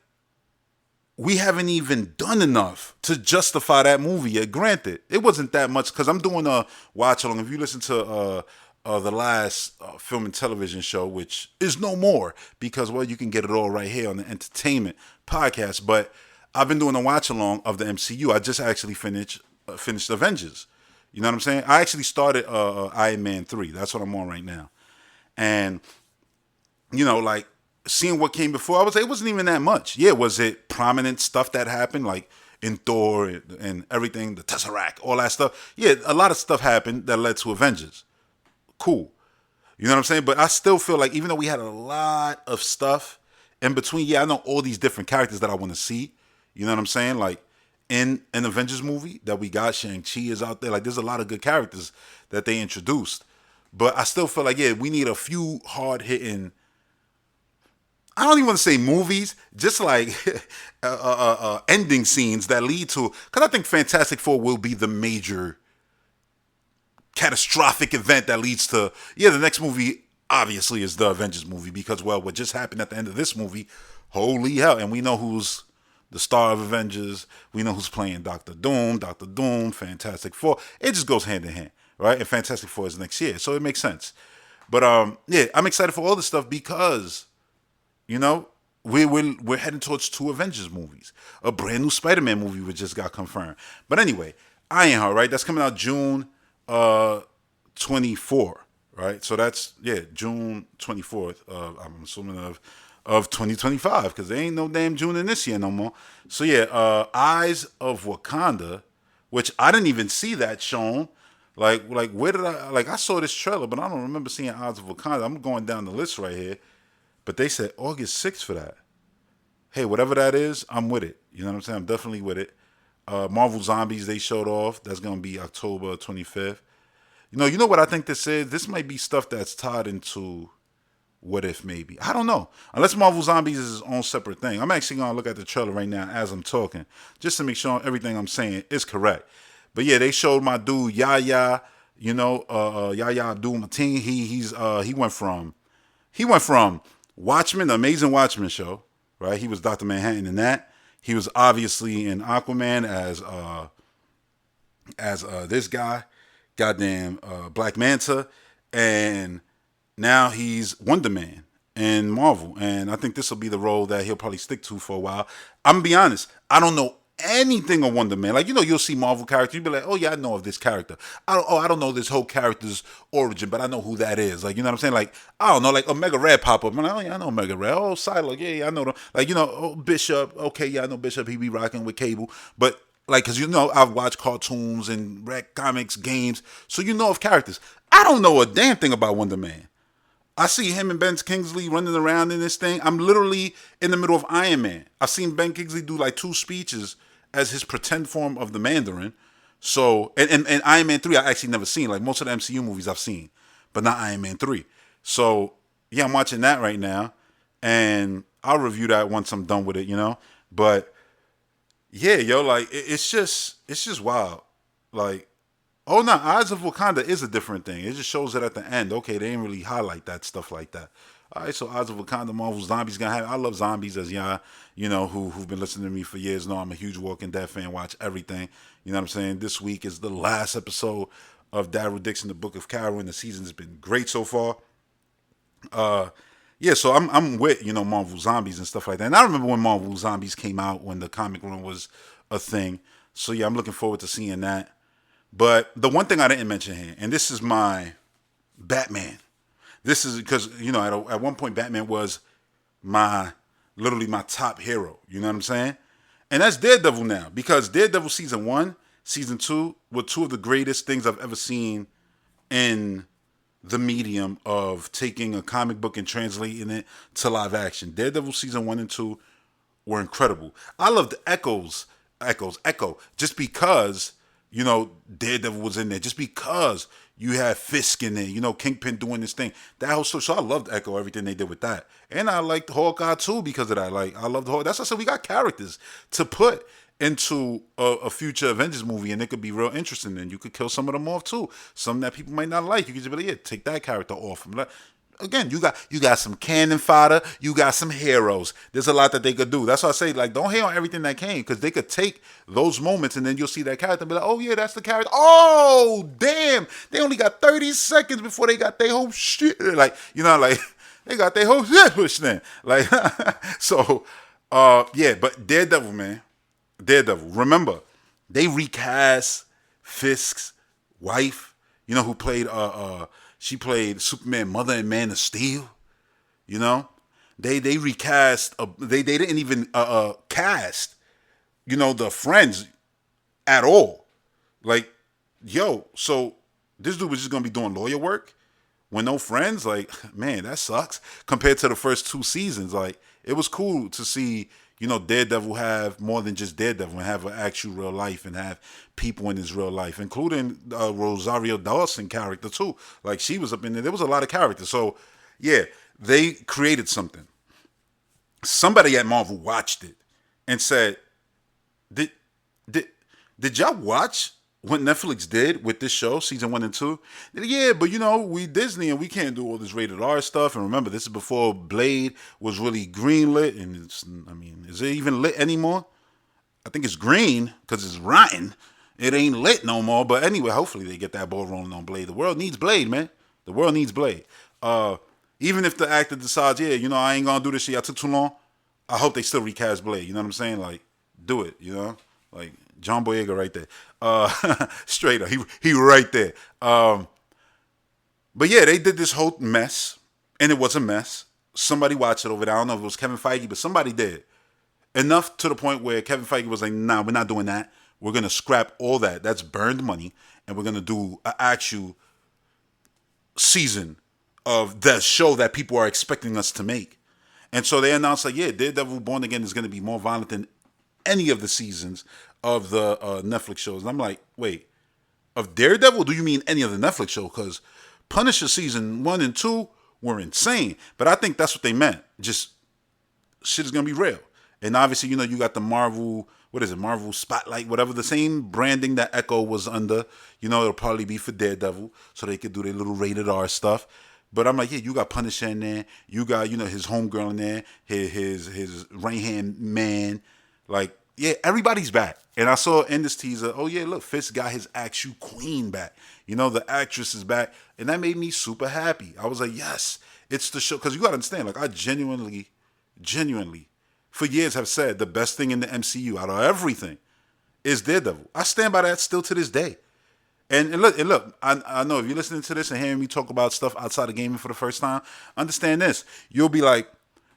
[SPEAKER 1] we haven't even done enough to justify that movie yet. Granted, it wasn't that much because I'm doing a watch along. If you listen to the last film and television show, which is no more because, well, you can get it all right here on the entertainment podcast. But I've been doing a watch along of the MCU. I just actually finished Avengers. You know what I'm saying? I actually started Iron Man 3. That's what I'm on right now. And, like, seeing what came before, I would say it wasn't even that much. Yeah, was it prominent stuff that happened, like in Thor and everything, the Tesseract, all that stuff? Yeah, a lot of stuff happened that led to Avengers. Cool. You know what I'm saying? But I still feel like even though we had a lot of stuff in between, yeah, I know all these different characters that I want to see. You know what I'm saying? Like, in an Avengers movie that we got, Shang-Chi is out there. Like, there's a lot of good characters that they introduced. But I still feel like, yeah, we need a few hard-hitting, I don't even want to say movies, just like ending scenes that lead to, because I think Fantastic Four will be the major catastrophic event that leads to, yeah, the next movie obviously is the Avengers movie because, well, what just happened at the end of this movie, holy hell, and we know who's the star of Avengers. We know who's playing Doctor Doom, Fantastic Four. It just goes hand in hand, right? And Fantastic Four is next year, so it makes sense. But yeah, I'm excited for all this stuff because, we're heading towards two Avengers movies. A brand new Spider-Man movie which just got confirmed. But anyway, Ironheart, right? That's coming out June 24, right? So that's, yeah, June 24th. I'm assuming of 2025 because there ain't no damn June in this year no more. So yeah, Eyes of Wakanda, which I didn't even see that shown. Like where did I saw this trailer, but I don't remember seeing Eyes of Wakanda. I'm going down the list right here, but they said August 6th for that. Hey, whatever that is, I'm with it. You know what I'm saying? I'm definitely with it. Marvel Zombies they showed off. That's gonna be October 25th. You know what I think this is? This might be stuff that's tied into What If, maybe. I don't know. Unless Marvel Zombies is its own separate thing. I'm actually going to look at the trailer right now as I'm talking, just to make sure everything I'm saying is correct. But yeah, they showed my dude Yahya, Yahya Abdul-Mateen. He went from Watchmen, the Amazing Watchmen show, right? He was Dr. Manhattan in that. He was obviously in Aquaman as this guy, goddamn Black Manta, and now he's Wonder Man in Marvel, and I think this will be the role that he'll probably stick to for a while. I'm gonna be honest, I don't know anything of Wonder Man. Like, you'll see Marvel characters, you'll be like, oh yeah, I know of this character. I don't know this whole character's origin, but I know who that is. Like, you know what I'm saying? Like, I don't know, like Omega Red pop up. I'm like, oh yeah, I know Omega Red. Oh, Psylocke, yeah, I know them. Like, oh, Bishop, okay, yeah, I know Bishop. He be rocking with Cable, but like, cause I've watched cartoons and read comics, games, so of characters. I don't know a damn thing about Wonder Man. I see him and Ben Kingsley running around in this thing. I'm literally in the middle of Iron Man. I've seen Ben Kingsley do like 2 speeches as his pretend form of the Mandarin. So, and Iron Man 3 I actually never seen. Like, most of the MCU movies I've seen, but not Iron Man 3. So, yeah, I'm watching that right now. And I'll review that once I'm done with it. But, yeah, yo, like, it's just wild. Like, oh no, Eyes of Wakanda is a different thing. It just shows it at the end. Okay, they didn't really highlight that stuff like that. All right, so Eyes of Wakanda, Marvel Zombies gonna have. I love zombies, as y'all, who've been listening to me for years know I'm a huge Walking Dead fan. Watch everything. You know what I'm saying? This week is the last episode of Daryl Dixon, the Book of Carol, and the season's been great so far. Yeah, so I'm with Marvel Zombies and stuff like that. And I remember when Marvel Zombies came out, when the comic run was a thing. So yeah, I'm looking forward to seeing that. But the one thing I didn't mention here, and this is my Batman. This is because, at one point Batman was literally my top hero. You know what I'm saying? And that's Daredevil now, because Daredevil season 1, season 2 were 2 of the greatest things I've ever seen in the medium of taking a comic book and translating it to live action. Daredevil season 1 and 2 were incredible. I love the Echo, just because Daredevil was in there, just because you had Fisk in there, Kingpin doing this thing. That whole so I loved Echo, everything they did with that. And I liked Hawkeye too because of that. Like, I loved Hawkeye. That's why I said we got characters to put into a future Avengers movie, and it could be real interesting. And you could kill some of them off too. Some that people might not like. You could just be like, yeah, take that character off. Again, you got some cannon fodder, you got some heroes. There's a lot that they could do. That's why I say, like, don't hate on everything that came, because they could take those moments and then you'll see that character and be like, oh yeah, that's the character. Oh damn, they only got 30 seconds before they got their whole shit. Like, like they got their whole shit pushed in. Like, so, yeah, but Daredevil, man, Daredevil. Remember, they recast Fisk's wife. Who played she played Superman mother in Man of Steel. They recast. They didn't even cast. The friends at all. Like, yo, so this dude was just gonna be doing lawyer work with no friends. Like, man, that sucks. Compared to the first 2 seasons, like, it was cool to see Daredevil have more than just Daredevil and have an actual real life and have people in his real life, including Rosario Dawson character too. Like, she was up in there. There was a lot of characters. So, yeah, they created something. Somebody at Marvel watched it and said, did y'all watch what Netflix did with this show, season 1 and 2? Yeah, but we Disney and we can't do all this rated R stuff. And remember, this is before Blade was really greenlit. And is it even lit anymore? I think it's green because it's rotten. It ain't lit no more. But anyway, hopefully they get that ball rolling on Blade. The world needs Blade, man. The world needs Blade. Even if the actor decides, yeah, I ain't gonna do this shit, I took too long, I hope they still recast Blade. You know what I'm saying? Like, do it, Like, John Boyega right there. Straight up. He right there. But yeah, they did this whole mess, and it was a mess. Somebody watched it over there. I don't know if it was Kevin Feige, but somebody did. Enough to the point where Kevin Feige was like, nah, we're not doing that. We're going to scrap all that. That's burned money, and we're going to do an actual season of the show that people are expecting us to make. And so they announced, like, yeah, Daredevil Born Again is going to be more violent than any of the seasons of the Netflix shows. And I'm like, wait, of Daredevil? Do you mean any of the Netflix show? Because Punisher season 1 and 2 were insane. But I think that's what they meant. Just shit is going to be real. And obviously, you got the Marvel, Marvel Spotlight, whatever, the same branding that Echo was under. It'll probably be for Daredevil, so they could do their little rated R stuff. But I'm like, yeah, you got Punisher in there. You got, his homegirl in there, his right-hand man. Like, yeah, everybody's back. And I saw in this teaser, oh yeah, look, Fisk got his actual queen back. The actress is back. And that made me super happy. I was like, yes. It's the show, because you got to understand, like, I genuinely, for years have said the best thing in the MCU out of everything is Daredevil. I stand by that still to this day. And look, I know if you're listening to this and hearing me talk about stuff outside of gaming for the first time, understand this. You'll be like,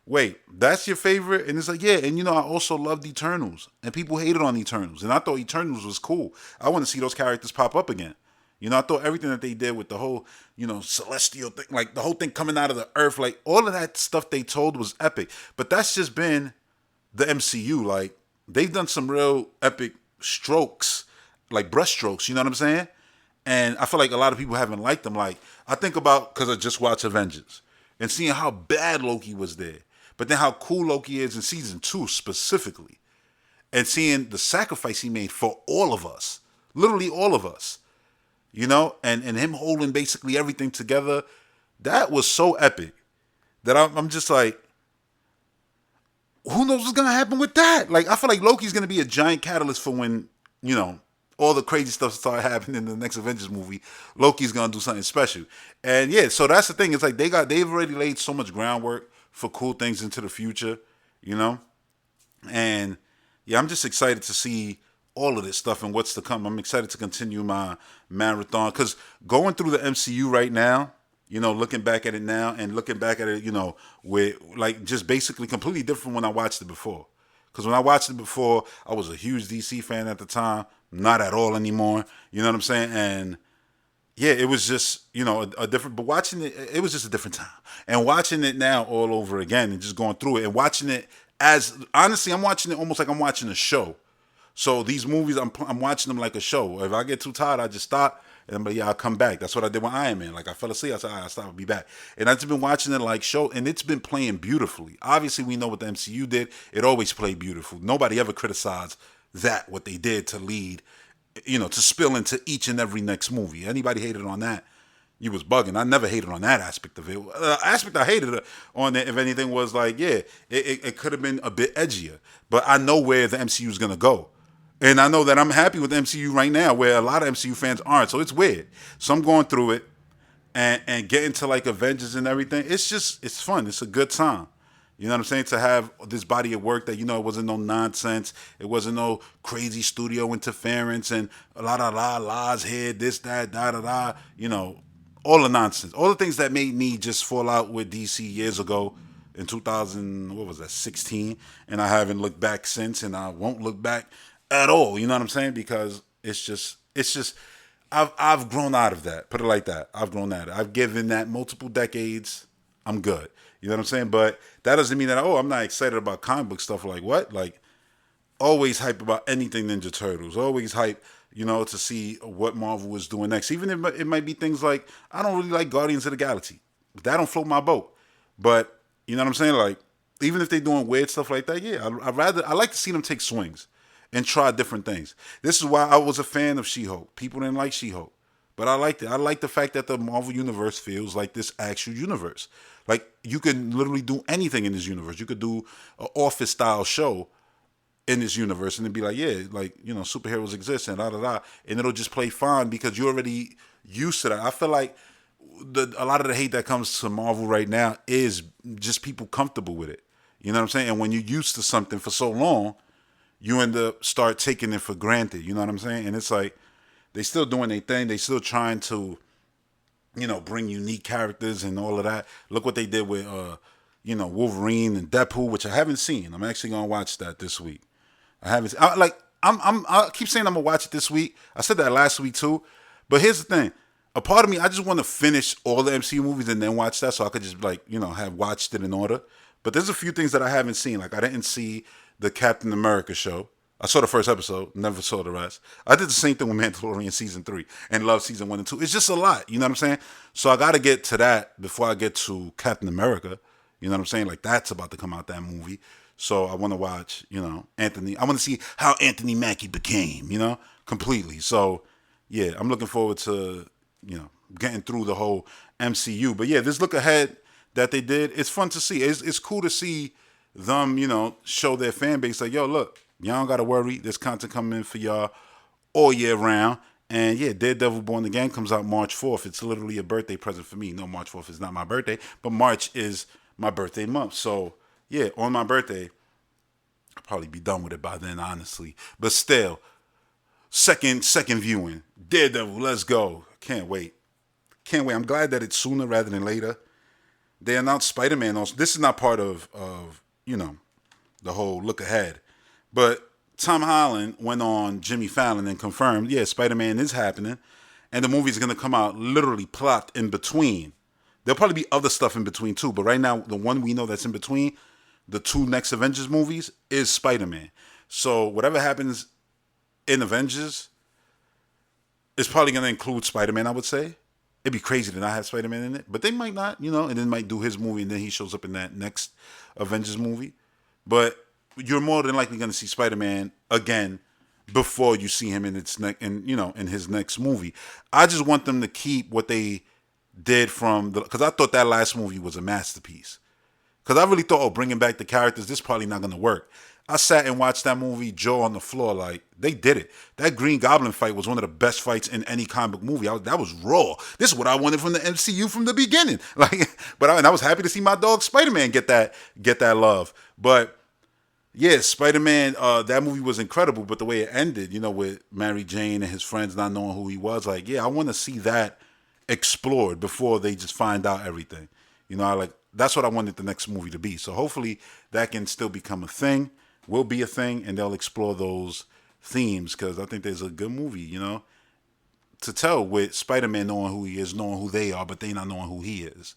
[SPEAKER 1] wait, that's your favorite? And it's like, yeah. And I also loved Eternals. And people hated on Eternals. And I thought Eternals was cool. I want to see those characters pop up again. I thought everything that they did with the whole, celestial thing, like the whole thing coming out of the earth, like all of that stuff they told was epic. But that's just been the MCU. Like, they've done some real epic strokes, like brushstrokes, you know what I'm saying? And I feel like a lot of people haven't liked them. Like, I think about, because I just watched Avengers, and seeing how bad Loki was there, but then how cool Loki is in season 2 specifically, and seeing the sacrifice he made for all of us, literally all of us, and him holding basically everything together, that was so epic that I'm just like, who knows what's gonna happen with that? Like, I feel like Loki's gonna be a giant catalyst for when, all the crazy stuff start happening in the next Avengers movie. Loki's gonna do something special. And yeah, so that's the thing. It's like they've already laid so much groundwork for cool things into the future, And yeah, I'm just excited to see all of this stuff and what's to come. I'm excited to continue my marathon, because going through the MCU right now, looking back at it now and looking back at it, with like just basically completely different when I watched it before. Because when I watched it before, I was a huge DC fan at the time. Not at all anymore. You know what I'm saying? And yeah, it was just, a different, but watching it, it was just a different time. And watching it now all over again and just going through it and watching it honestly, I'm watching it almost like I'm watching a show. So these movies, I'm watching them like a show. If I get too tired, I just stop. And but yeah, I'll come back. That's what I did with Iron Man. Like, I fell asleep. I said, all right, I'll stop. I'll be back. And I've just been watching it like show, and it's been playing beautifully. Obviously, we know what the MCU did. It always played beautiful. Nobody ever criticized what they did to lead, to spill into each and every next movie. Anybody hated on that, you was bugging. I never hated on that aspect of it. Aspect I hated on it, if anything, was like, yeah, it could have been a bit edgier. But I know where the MCU is going to go. And I know that I'm happy with the MCU right now, where a lot of MCU fans aren't. So it's weird. So I'm going through it and getting to like Avengers and everything. It's fun. It's a good time. You know what I'm saying? To have this body of work that, it wasn't no nonsense. It wasn't no crazy studio interference and a lot of laws here, this, that, da, da, da. All the nonsense. All the things that made me just fall out with DC years ago in 16. And I haven't looked back since, and I won't look back at all. You know what I'm saying? Because it's just, I've grown out of that. Put it like that. I've grown out of it. I've given that multiple decades. I'm good. You know what I'm saying? But that doesn't mean that, I'm not excited about comic book stuff. Like, what? Like, always hype about anything Ninja Turtles. Always hype, to see what Marvel is doing next. Even if it might be things like, I don't really like Guardians of the Galaxy. That don't float my boat. But, you know what I'm saying? Like, even if they're doing weird stuff like that, yeah, I like to see them take swings and try different things. This is why I was a fan of She-Hulk. People didn't like She-Hulk. But I liked it. I like the fact that the Marvel Universe feels like this actual universe. Like, you can literally do anything in this universe. You could do an office-style show in this universe, and it'd be like, yeah, like, superheroes exist, and da-da-da. And it'll just play fine because you're already used to that. I feel like a lot of the hate that comes to Marvel right now is just people comfortable with it. You know what I'm saying? And when you're used to something for so long, you end up start taking it for granted. You know what I'm saying? And it's like, they still doing their thing. They still trying to, bring unique characters and all of that. Look what they did with, Wolverine and Deadpool, which I haven't seen. I'm actually gonna watch that this week. I haven't. I keep saying I'm gonna watch it this week. I said that last week too. But here's the thing: a part of me, I just want to finish all the MCU movies and then watch that, so I could just have watched it in order. But there's a few things that I haven't seen. Like, I didn't see the Captain America show. I saw the first episode, never saw the rest. I did the same thing with Mandalorian season 3 and love season 1 and 2. It's just a lot, you know what I'm saying? So I got to get to that before I get to Captain America. You know what I'm saying? Like, that's about to come out, that movie. So I want to watch, Anthony. I want to see how Anthony Mackie became, completely. So, yeah, I'm looking forward to, getting through the whole MCU. But, yeah, this look ahead that they did, it's fun to see. It's cool to see them, show their fan base like, yo, look, y'all don't got to worry. There's content coming in for y'all all year round. And yeah, Daredevil Born Again comes out March 4th. It's literally a birthday present for me. No, March 4th is not my birthday, but March is my birthday month. So yeah, on my birthday, I'll probably be done with it by then, honestly. But still, second viewing. Daredevil, let's go. Can't wait. Can't wait. I'm glad that it's sooner rather than later. They announced Spider-Man. Also, this is not part of the whole look ahead, but Tom Holland went on Jimmy Fallon and confirmed, yeah, Spider-Man is happening, and the movie's gonna come out literally plopped in between. There'll probably be other stuff in between too, but right now the one we know that's in between the two next Avengers movies is Spider-Man. So whatever happens in Avengers is probably gonna include Spider-Man, I would say. It'd be crazy to not have Spider-Man in it, but they might not, and then might do his movie and then he shows up in that next Avengers movie. But you're more than likely going to see Spider-Man again before you see him in in his next movie. I just want them to keep what they did from because I thought that last movie was a masterpiece. Because I really thought, bringing back the characters, this is probably not going to work. I sat and watched that movie, jaw on the floor, like, they did it. That Green Goblin fight was one of the best fights in any comic book movie. That was raw. This is what I wanted from the MCU from the beginning. And I was happy to see my dog Spider-Man get that love. But yeah, Spider-Man, that movie was incredible, but the way it ended, with Mary Jane and his friends not knowing who he was, I want to see that explored before they just find out everything. That's what I wanted the next movie to be. So hopefully that can still become a thing, will be a thing, and they'll explore those themes because I think there's a good movie, to tell with Spider-Man knowing who he is, knowing who they are, but they not knowing who he is.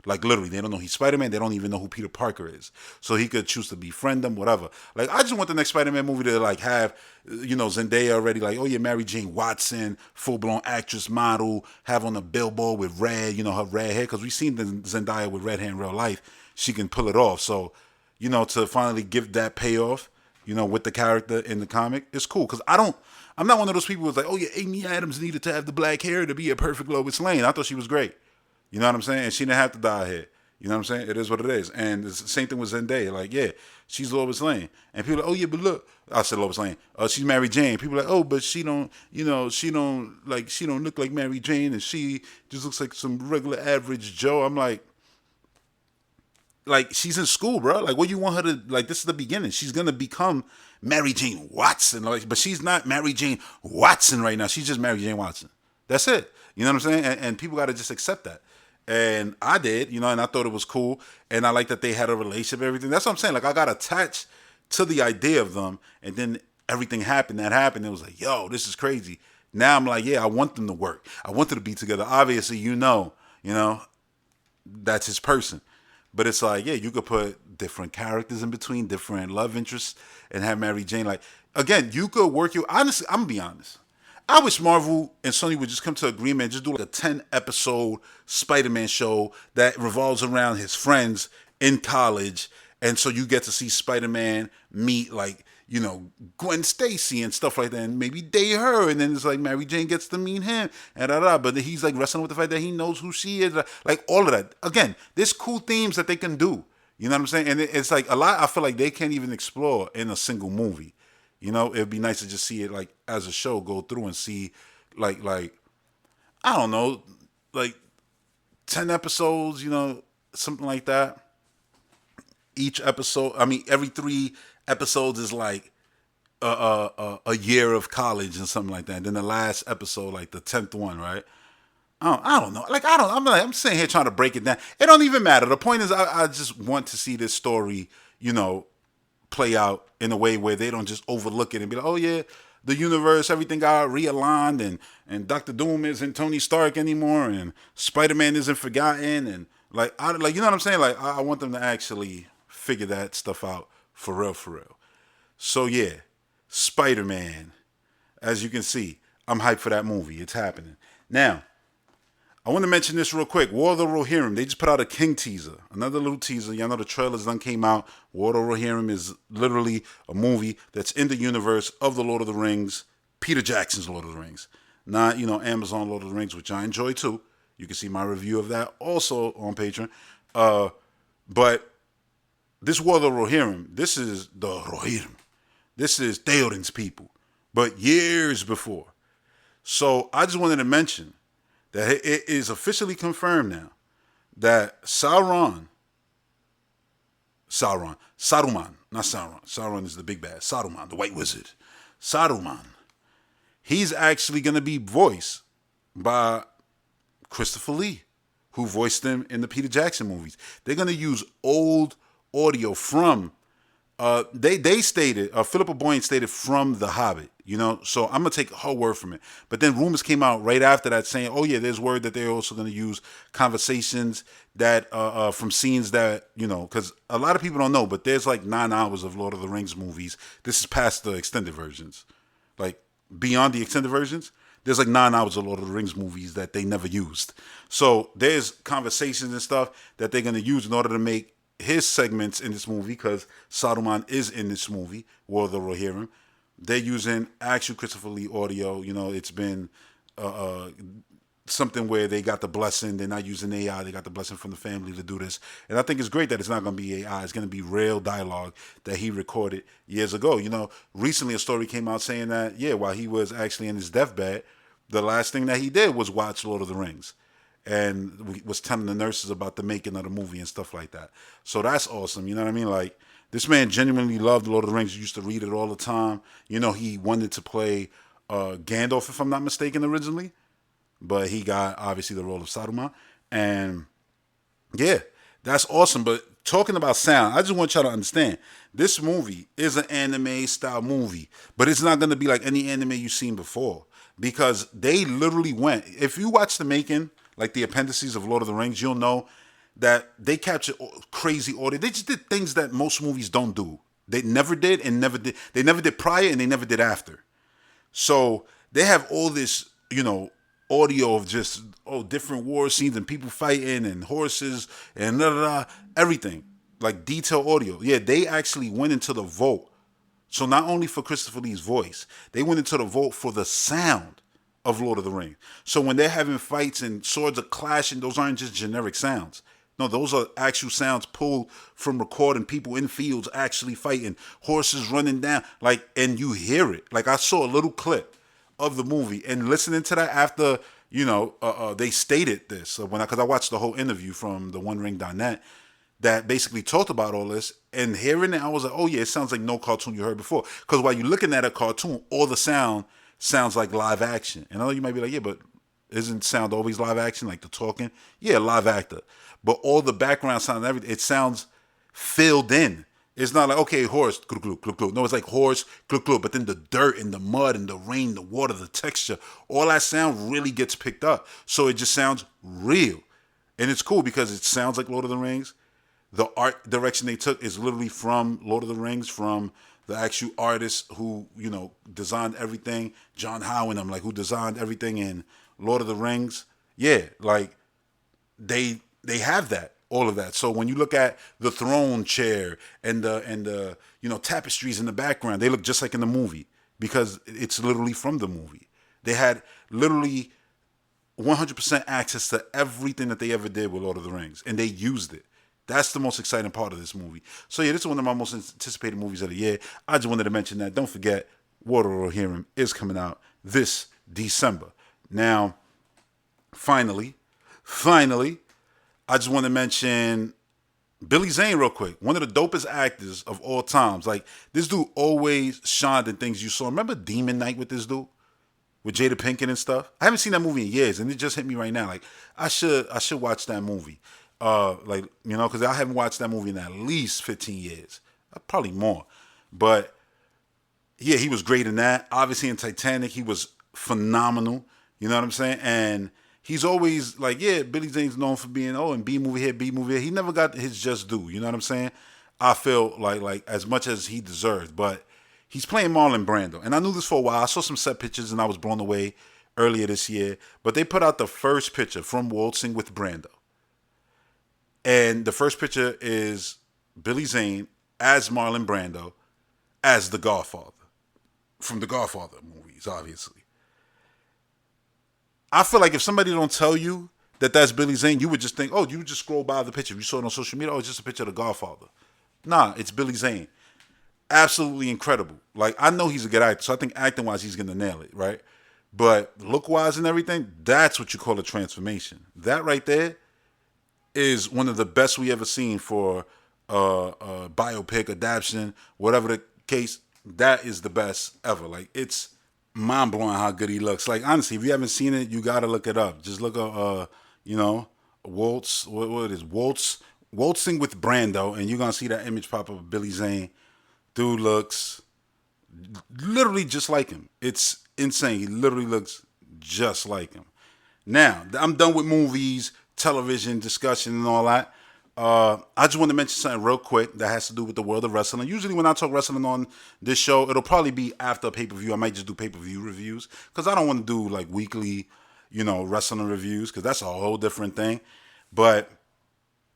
[SPEAKER 1] Like literally, they don't know he's Spider-Man. They don't even know who Peter Parker is. So he could choose to befriend them, whatever. I just want the next Spider-Man movie to have, Zendaya already. Oh yeah, Mary Jane Watson, full-blown actress model, have on a billboard with red, her red hair. Because we've seen the Zendaya with red hair in real life. She can pull it off. So, to finally give that payoff, with the character in the comic, it's cool. Because I'm not one of those people who's like, oh yeah, Amy Adams needed to have the black hair to be a perfect Lois Lane. I thought she was great. You know what I'm saying? And she didn't have to dye here. You know what I'm saying? It is what it is. And it's the same thing with Zendaya. She's Lois Lane. And people are like, oh, yeah, but look. I said Lois Lane. She's Mary Jane. People are like, oh, but she don't look like Mary Jane. And she just looks like some regular average Joe. I'm like, she's in school, bro. What do you want her to, this is the beginning. She's going to become Mary Jane Watson. But she's not Mary Jane Watson right now. She's just Mary Jane Watson. That's it. You know what I'm saying? And people got to just accept that. And I did, and I thought it was cool. And I like that they had a relationship and everything. That's what I'm saying. I got attached to the idea of them. And then everything happened that happened. It was like, yo, this is crazy. Now I'm like, yeah, I want them to work. I want them to be together. Obviously, that's his person. But it's like, yeah, you could put different characters in between, different love interests, and have Mary Jane. Again, you could work your... Honestly, I'm going to be honest. I wish Marvel and Sony would just come to agreement and just do a 10-episode Spider-Man show that revolves around his friends in college. And so you get to see Spider-Man meet, Gwen Stacy and stuff like that, and maybe date her. And then it's like Mary Jane gets to meet him. And but he's wrestling with the fact that he knows who she is. All of that. Again, there's cool themes that they can do. You know what I'm saying? And it's a lot I feel like they can't even explore in a single movie. It'd be nice to just see it as a show go through and see I don't know, 10 episodes, something like that. Each episode, every 3 episodes is a year of college and something like that. And then the last episode, the 10th one, right? I don't know. I'm sitting here trying to break it down. It don't even matter. The point is I just want to see this story, play out in a way where they don't just overlook it and be like, oh yeah, the universe, everything got realigned, and Dr. Doom isn't Tony Stark anymore, and Spider-Man isn't forgotten, and you know what I'm saying? I want them to actually figure that stuff out for real, for real. So yeah, Spider-Man, as you can see, I'm hyped for that movie. It's happening. Now, I want to mention this real quick. War of the Rohirrim. They just put out a King teaser. Another little teaser. Y'all know the trailers done came out. War of the Rohirrim is literally a movie that's in the universe of the Lord of the Rings. Peter Jackson's Lord of the Rings. Not, Amazon Lord of the Rings, which I enjoy too. You can see my review of that also on Patreon. But this War of the Rohirrim, this is the Rohirrim. This is Theoden's people. But years before. So I just wanted to mention that it is officially confirmed now that Saruman, not Sauron. Sauron is the big bad. Saruman, the White Wizard. Saruman. He's actually going to be voiced by Christopher Lee, who voiced him in the Peter Jackson movies. They're going to use old audio from they stated, Philippa Boyne stated from The Hobbit, so I'm going to take her word from it. But then rumors came out right after that saying, oh yeah, there's word that they're also going to use conversations that, from scenes that, because a lot of people don't know, but there's like 9 hours of Lord of the Rings movies. This is past the extended versions. Like, beyond the extended versions, there's like 9 hours of Lord of the Rings movies that they never used. So there's conversations and stuff that they're going to use in order to make his segments in this movie, because Saruman is in this movie, War of the Rohirrim. They're using actual Christopher Lee audio. It's been something where they got the blessing. They're not using AI. They got the blessing from the family to do this. And I think it's great that it's not going to be AI. It's going to be real dialogue that he recorded years ago. Recently a story came out saying that, while he was actually in his deathbed, the last thing that he did was watch Lord of the Rings. And was telling the nurses about the making of the movie and stuff like that. So that's awesome. You know what I mean? Like, this man genuinely loved Lord of the Rings. He used to read it all the time. He wanted to play Gandalf, if I'm not mistaken, originally. But he got, obviously, the role of Saruman. And, yeah, that's awesome. But talking about sound, I just want y'all to understand, this movie is an anime-style movie. But it's not going to be like any anime you've seen before. Because they literally went, if you watch the making, like the appendices of Lord of the Rings, you'll know that they captured crazy audio. They just did things that most movies don't do. They never did and never did. They never did prior and they never did after. So they have all this, audio of just, different war scenes and people fighting and horses and everything. Like detailed audio. Yeah, they actually went into the vault. So not only for Christopher Lee's voice, they went into the vault for the sound of Lord of the Rings. So when they're having fights and swords are clashing, those aren't just generic sounds. No, those are actual sounds pulled from recording, people in fields actually fighting, horses running down, and you hear it. Like, I saw a little clip of the movie, and listening to that after, they stated this, because I watched the whole interview from the OneRing.net that basically talked about all this, and hearing it, I was like, oh yeah, it sounds like no cartoon you heard before. Because while you're looking at a cartoon, all the sound sounds like live action. And I know you might be like, yeah, but isn't sound always live action, like the talking? Yeah, live actor. But all the background sound and everything, it sounds filled in. It's not like, okay, horse, gluk, gluk, gluk, gluk. No, it's like horse, gluk, gluk. But then the dirt and the mud and the rain, the water, the texture, all that sound really gets picked up. So it just sounds real. And it's cool because it sounds like Lord of the Rings. The art direction they took is literally from Lord of the Rings, from the actual artists who, designed everything. John Howe and them, who designed everything in Lord of the Rings. Yeah, they have that, all of that. So when you look at the throne chair and the tapestries in the background, they look just like in the movie because it's literally from the movie. They had literally 100% access to everything that they ever did with Lord of the Rings, and they used it. That's the most exciting part of this movie. So yeah, this is one of my most anticipated movies of the year. I just wanted to mention that. Don't forget, War of the Rohirrim is coming out this December. Now, finally, I just want to mention Billy Zane real quick. One of the dopest actors of all times. Like, this dude always shined in things you saw. Remember Demon Knight with this dude? With Jada Pinkett and stuff? I haven't seen that movie in years, and it just hit me right now. Like, I should watch that movie. Because I haven't watched that movie in at least 15 years. Probably more. But, yeah, he was great in that. Obviously, in Titanic, he was phenomenal. You know what I'm saying? And he's always like, yeah, Billy Zane's known for being, in B movie here, B movie here. He never got his just due. You know what I'm saying? I feel like as much as he deserved. But he's playing Marlon Brando. And I knew this for a while. I saw some set pictures and I was blown away earlier this year. But they put out the first picture from Waltzing with Brando. And the first picture is Billy Zane as Marlon Brando as the Godfather. From the Godfather movies, obviously. I feel like if somebody don't tell you that that's Billy Zane, you would just think, you would just scroll by the picture. If you saw it on social media, it's just a picture of the Godfather. Nah, it's Billy Zane. Absolutely incredible. Like, I know he's a good actor, so I think acting-wise he's going to nail it, right? But look wise and everything, that's what you call a transformation. That right there is one of the best we ever seen for biopic adaptation, whatever the case. That is the best ever. Like it's mind blowing how good he looks. Like honestly, if you haven't seen it, you gotta look it up. Just look up, you know, Waltz. What it is? Waltzing with Brando, and you're gonna see that image pop up of Billy Zane. Dude looks literally just like him. It's insane. He literally looks just like him. Now, I'm done with movies, television, discussion, and all that. I just want to mention something real quick that has to do with the world of wrestling. Usually, when I talk wrestling on this show, it'll probably be after a pay per view. I might just do pay per view reviews because I don't want to do like weekly, wrestling reviews because that's a whole different thing. But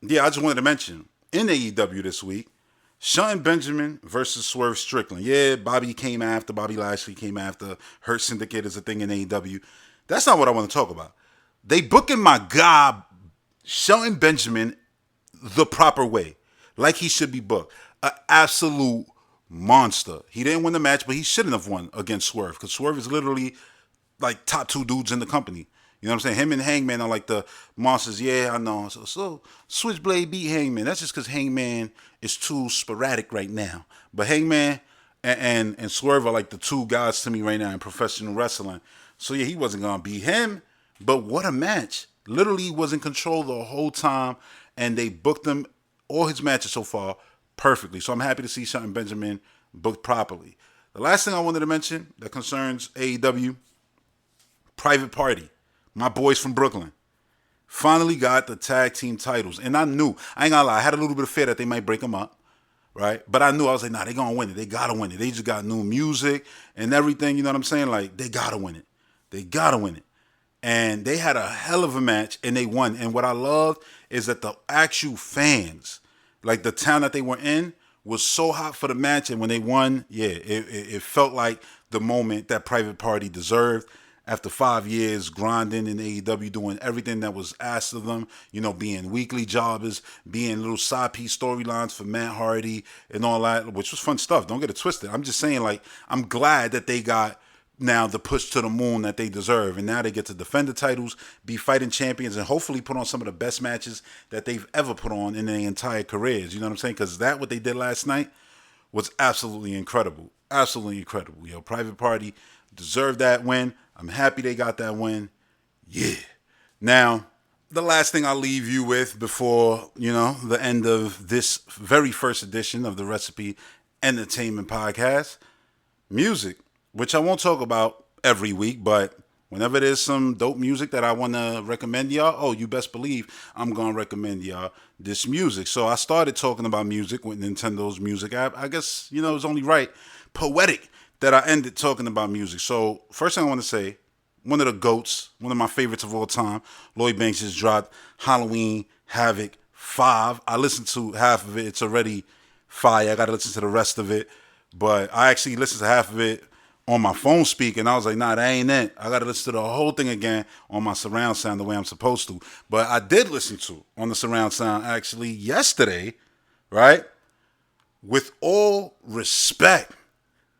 [SPEAKER 1] yeah, I just wanted to mention in AEW this week, Shelton Benjamin versus Swerve Strickland. Yeah, Bobby Lashley came after. Hurt Syndicate is a thing in AEW. That's not what I want to talk about. They booking my guy, Shelton Benjamin, the proper way. Like he should be booked. An absolute monster. He didn't win the match, but he shouldn't have won against Swerve. Because Swerve is literally like top two dudes in the company. You know what I'm saying? Him and Hangman are like the monsters. Yeah, I know. So Switchblade beat Hangman. That's just because Hangman is too sporadic right now. But Hangman and Swerve are like the two guys to me right now in professional wrestling. So yeah, he wasn't gonna beat him. But what a match! Literally, he was in control the whole time, and they booked him all his matches so far perfectly. So I'm happy to see Shelton Benjamin booked properly. The last thing I wanted to mention that concerns AEW, Private Party. My boys from Brooklyn finally got the tag team titles. And I ain't gonna lie, I had a little bit of fear that they might break them up, right? But I was like, nah, they gonna win it. They gotta win it. They just got new music and everything, you know what I'm saying? Like, they gotta win it. They gotta win it. And they had a hell of a match and they won. And what I love is that the actual fans, like the town that they were in, was so hot for the match. And when they won, yeah, it felt like the moment that Private Party deserved. After 5 years grinding in AEW, doing everything that was asked of them, being weekly jobbers, being little side piece storylines for Matt Hardy and all that, which was fun stuff. Don't get it twisted. I'm just saying, like, I'm glad that they got now the push to the moon that they deserve. And now they get to defend the titles, be fighting champions, and hopefully put on some of the best matches that they've ever put on in their entire careers. You know what I'm saying? Because what they did last night was absolutely incredible. Absolutely incredible. Private Party deserved that win. I'm happy they got that win. Yeah. Now, the last thing I'll leave you with before, the end of this very first edition of the Redcipe Entertainment Podcast, music, which I won't talk about every week, but whenever there's some dope music that I want to recommend y'all, you best believe I'm going to recommend y'all this music. So I started talking about music with Nintendo's music app. I guess, it was only right, poetic, that I ended talking about music. So first thing I want to say, one of the GOATs, one of my favorites of all time, Lloyd Banks just dropped Halloween Havoc 5. I listened to half of it. It's already fire. I got to listen to the rest of it. But I actually listened to half of it on my phone speak, and I was like, nah, that ain't it. I got to listen to the whole thing again on my surround sound the way I'm supposed to. But I did listen to on the surround sound actually yesterday, right? With all respect,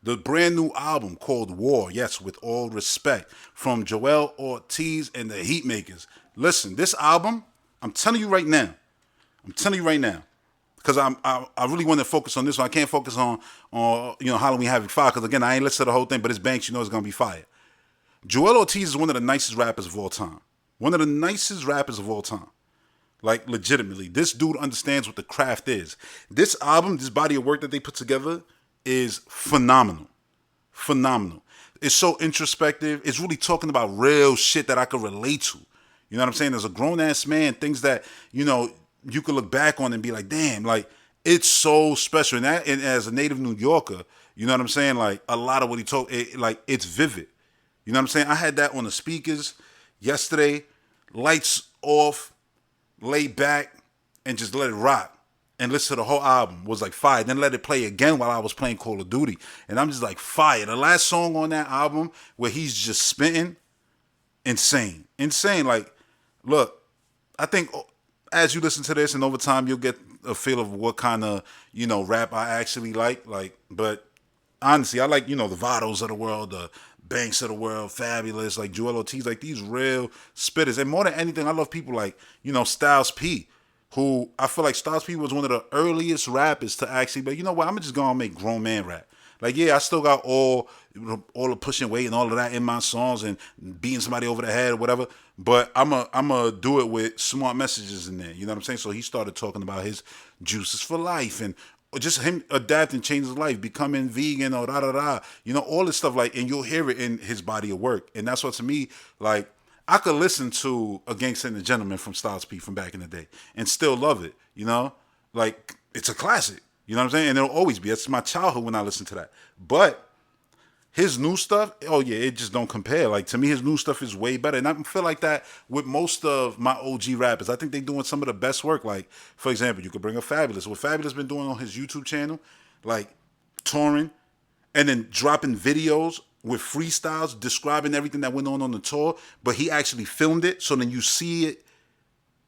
[SPEAKER 1] the brand new album called War, yes, with all respect, from Joel Ortiz and the Heatmakers. Listen, this album, I'm telling you right now, because I really want to focus on this one. I can't focus on Halloween Havoc 5, because again, I ain't listened to the whole thing, but it's Banks, it's going to be fire. Joel Ortiz is one of the nicest rappers of all time. One of the nicest rappers of all time. Like, legitimately. This dude understands what the craft is. This album, this body of work that they put together is phenomenal. Phenomenal. It's so introspective. It's really talking about real shit that I could relate to. You know what I'm saying? As a grown-ass man, things that, you could look back on and be like, damn, like, it's so special. And as a native New Yorker, you know what I'm saying? Like, a lot of what he told, it's vivid. You know what I'm saying? I had that on the speakers yesterday, lights off, lay back, and just let it rock. And listen to the whole album. Was like fire. Then let it play again while I was playing Call of Duty. And I'm just like, fire. The last song on that album where he's just spitting, insane. Insane. Like, look, I think as you listen to this and over time, you'll get a feel of what kind of, rap I actually like. But honestly, I like, the Vados of the world, the Banks of the World, Fabulous, like Joel Ortiz, like these real spitters. And more than anything, I love people like, Styles P, who I feel like Styles P was one of the earliest rappers to actually, but you know what, I'm just gonna make grown man rap. Like, yeah, I still got all the pushing weight and all of that in my songs and beating somebody over the head or whatever. But I'm a do it with smart messages in there. You know what I'm saying? So he started talking about his juices for life and just him adapting, changing his life, becoming vegan or da da da. All this stuff like, and you'll hear it in his body of work. And that's what to me, like, I could listen to A Gangsta and a Gentleman from Styles P from back in the day and still love it. Like it's a classic. You know what I'm saying? And it'll always be. That's my childhood when I listen to that. But his new stuff, oh yeah, it just don't compare. Like to me, his new stuff is way better. And I feel like that with most of my OG rappers. I think they're doing some of the best work. Like, for example, you could bring up Fabulous. What Fabulous been doing on his YouTube channel, like touring and then dropping videos with freestyles describing everything that went on the tour, but he actually filmed it. So then you see it,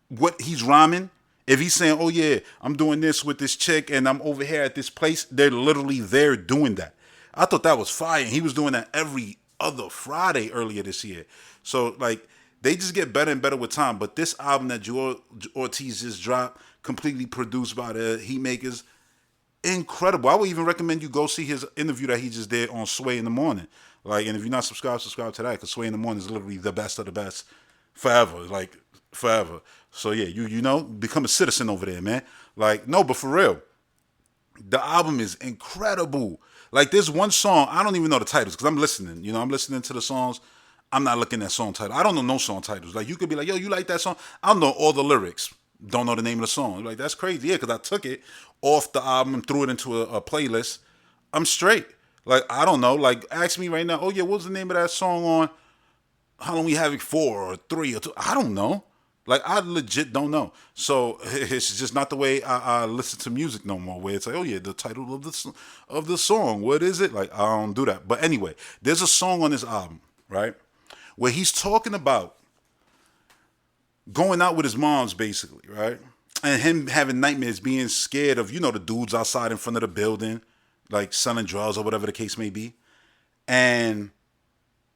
[SPEAKER 1] what he's rhyming. If he's saying, oh yeah, I'm doing this with this chick and I'm over here at this place, they're literally there doing that. I thought that was fire. And he was doing that every other Friday earlier this year. So like they just get better and better with time. But this album that Joel Ortiz just dropped, completely produced by the Heatmakers, incredible. I would even recommend you go see his interview that he just did on Sway in the Morning. Like, and if you're not subscribed to that, because Sway in the Morning is literally the best of the best forever. Like forever. So yeah, you become a citizen over there, man. Like, no, but for real, the album is incredible. Like, there's one song, I don't even know the titles, because I'm listening. I'm listening to the songs. I'm not looking at song titles. I don't know no song titles. Like, you could be like, yo, you like that song? I know all the lyrics. Don't know the name of the song. Like, that's crazy. Yeah, because I took it off the album and threw it into a playlist. I'm straight. Like, I don't know. Like, ask me right now, oh yeah, what's the name of that song on How Long We Have It 4 or 3 or 2? I don't know. Like, I legit don't know. So it's just not the way I listen to music no more, where it's like, oh yeah, the title of the song, what is it? Like, I don't do that. But anyway, there's a song on this album, right, where he's talking about going out with his moms, basically, right? And him having nightmares, being scared of, the dudes outside in front of the building, like selling drugs or whatever the case may be. And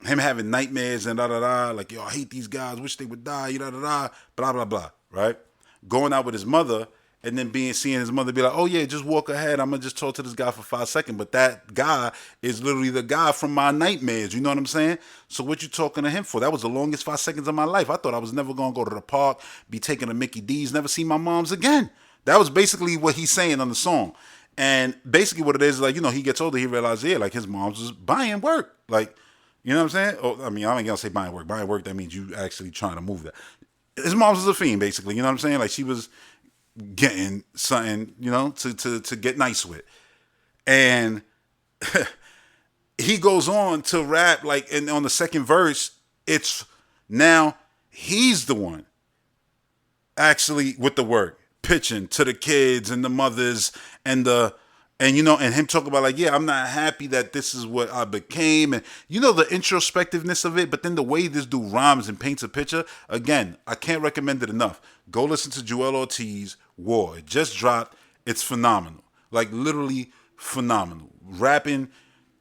[SPEAKER 1] him having nightmares and da-da-da, like, yo, I hate these guys, wish they would die, da-da-da, blah, blah, blah, right? Going out with his mother and then seeing his mother be like, oh, yeah, just walk ahead. I'm going to just talk to this guy for 5 seconds. But that guy is literally the guy from my nightmares. You know what I'm saying? So what you talking to him for? That was the longest 5 seconds of my life. I thought I was never going to go to the park, be taking a Mickey D's, never see my moms again. That was basically what he's saying on the song. And basically what it is, like, he gets older, he realizes, yeah, like his mom's was buying work. Like, you know what I'm saying? Oh, I mean, I ain't gonna say buying work. Buying work, that means you actually trying to move that. His mom was a fiend, basically. You know what I'm saying? Like, she was getting something, to get nice with. And he goes on to rap, like, and on the second verse, it's now he's the one actually with the work, pitching to the kids and the mothers and and him talking about, like, yeah, I'm not happy that this is what I became. And, the introspectiveness of it. But then the way this dude rhymes and paints a picture, again, I can't recommend it enough. Go listen to Joel Ortiz, War. It just dropped. It's phenomenal. Like, literally phenomenal. Rapping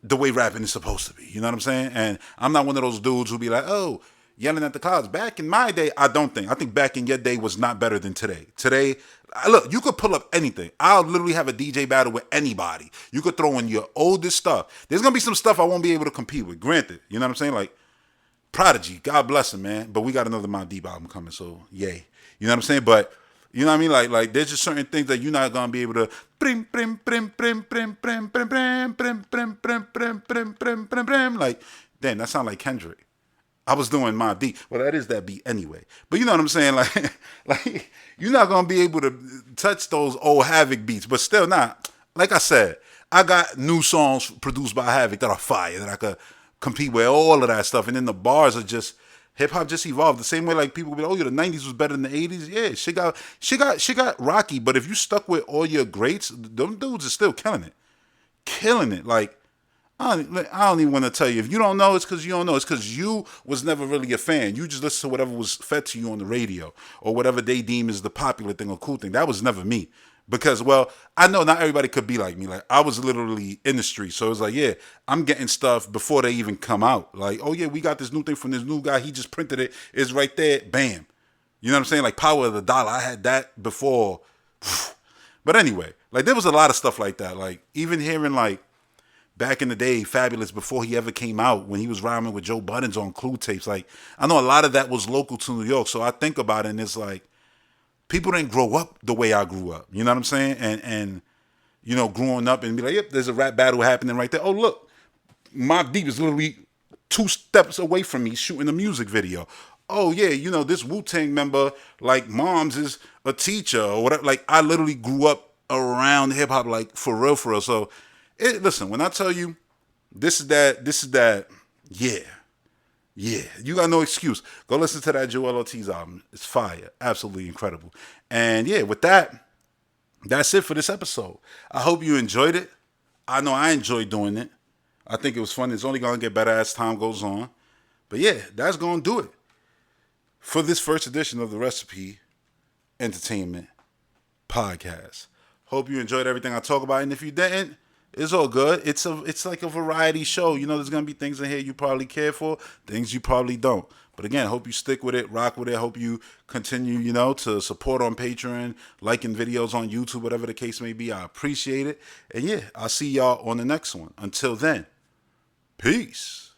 [SPEAKER 1] the way rapping is supposed to be. You know what I'm saying? And I'm not one of those dudes who be like, oh, yelling at the clouds. Back in my day, I don't think. I think back in your day was not better than today. Today, look, you could pull up anything. I'll literally have a DJ battle with anybody. You could throw in your oldest stuff. There's going to be some stuff I won't be able to compete with. Granted, you know what I'm saying? Like, Prodigy, God bless him, man. But we got another Mobb Deep album coming, so yay. You know what I'm saying? But, you know what I mean? Like there's just certain things that you're not going to be able to... Like, damn, that sound like Kendrick. I was doing Mobb Deep. Well, that is that beat anyway. But you know what I'm saying? Like you're not going to be able to touch those old Havoc beats. But still not. Like I said, I got new songs produced by Havoc that are fire, that I could compete with, all of that stuff. And then the bars are just... Hip-hop just evolved. The same way, like, people be like, oh, yeah, the 90s was better than the 80s. Yeah, she got rocky. But if you stuck with all your greats, them dudes are still killing it. Killing it. Like, I don't even want to tell you. If you don't know, it's because you don't know. It's because you was never really a fan. You just listen to whatever was fed to you on the radio or whatever they deem is the popular thing or cool thing. That was never me. Because, well, I know not everybody could be like me. Like, I was literally in the street. So it was like, yeah, I'm getting stuff before they even come out. Like, oh, yeah, we got this new thing from this new guy. He just printed it. It's right there. Bam. You know what I'm saying? Like, Power of the Dollar. I had that before. But anyway, like, there was a lot of stuff like that. Like, even hearing, like, back in the day, Fabulous, before he ever came out, when he was rhyming with Joe Buttons on Clue tapes. Like, I know a lot of that was local to New York. So I think about it, and it's like, people didn't grow up the way I grew up. You know what I'm saying? And you know, growing up and be like, yep, there's a rap battle happening right there. Oh, look, Mobb Deep is literally 2 steps away from me shooting a music video. Oh, yeah, you know, this Wu-Tang member, like, Moms is a teacher or whatever. Like, I literally grew up around hip-hop, like, for real, for real. So, listen, when I tell you this is that, yeah. Yeah, you got no excuse. Go listen to that Joel Ortiz album. It's fire. Absolutely incredible. And yeah, with that, that's it for this episode. I hope you enjoyed it. I know I enjoyed doing it. I think it was fun. It's only going to get better as time goes on. But yeah, that's going to do it for this first edition of the Recipe Entertainment Podcast. Hope you enjoyed everything I talk about. And if you didn't, it's all good. It's like a variety show. You know, there's gonna be things in here you probably care for, things you probably don't. But again, hope you stick with it, rock with it. Hope you continue, you know, to support on Patreon, liking videos on YouTube, whatever the case may be. I appreciate it. And yeah, I'll see y'all on the next one. Until then, peace.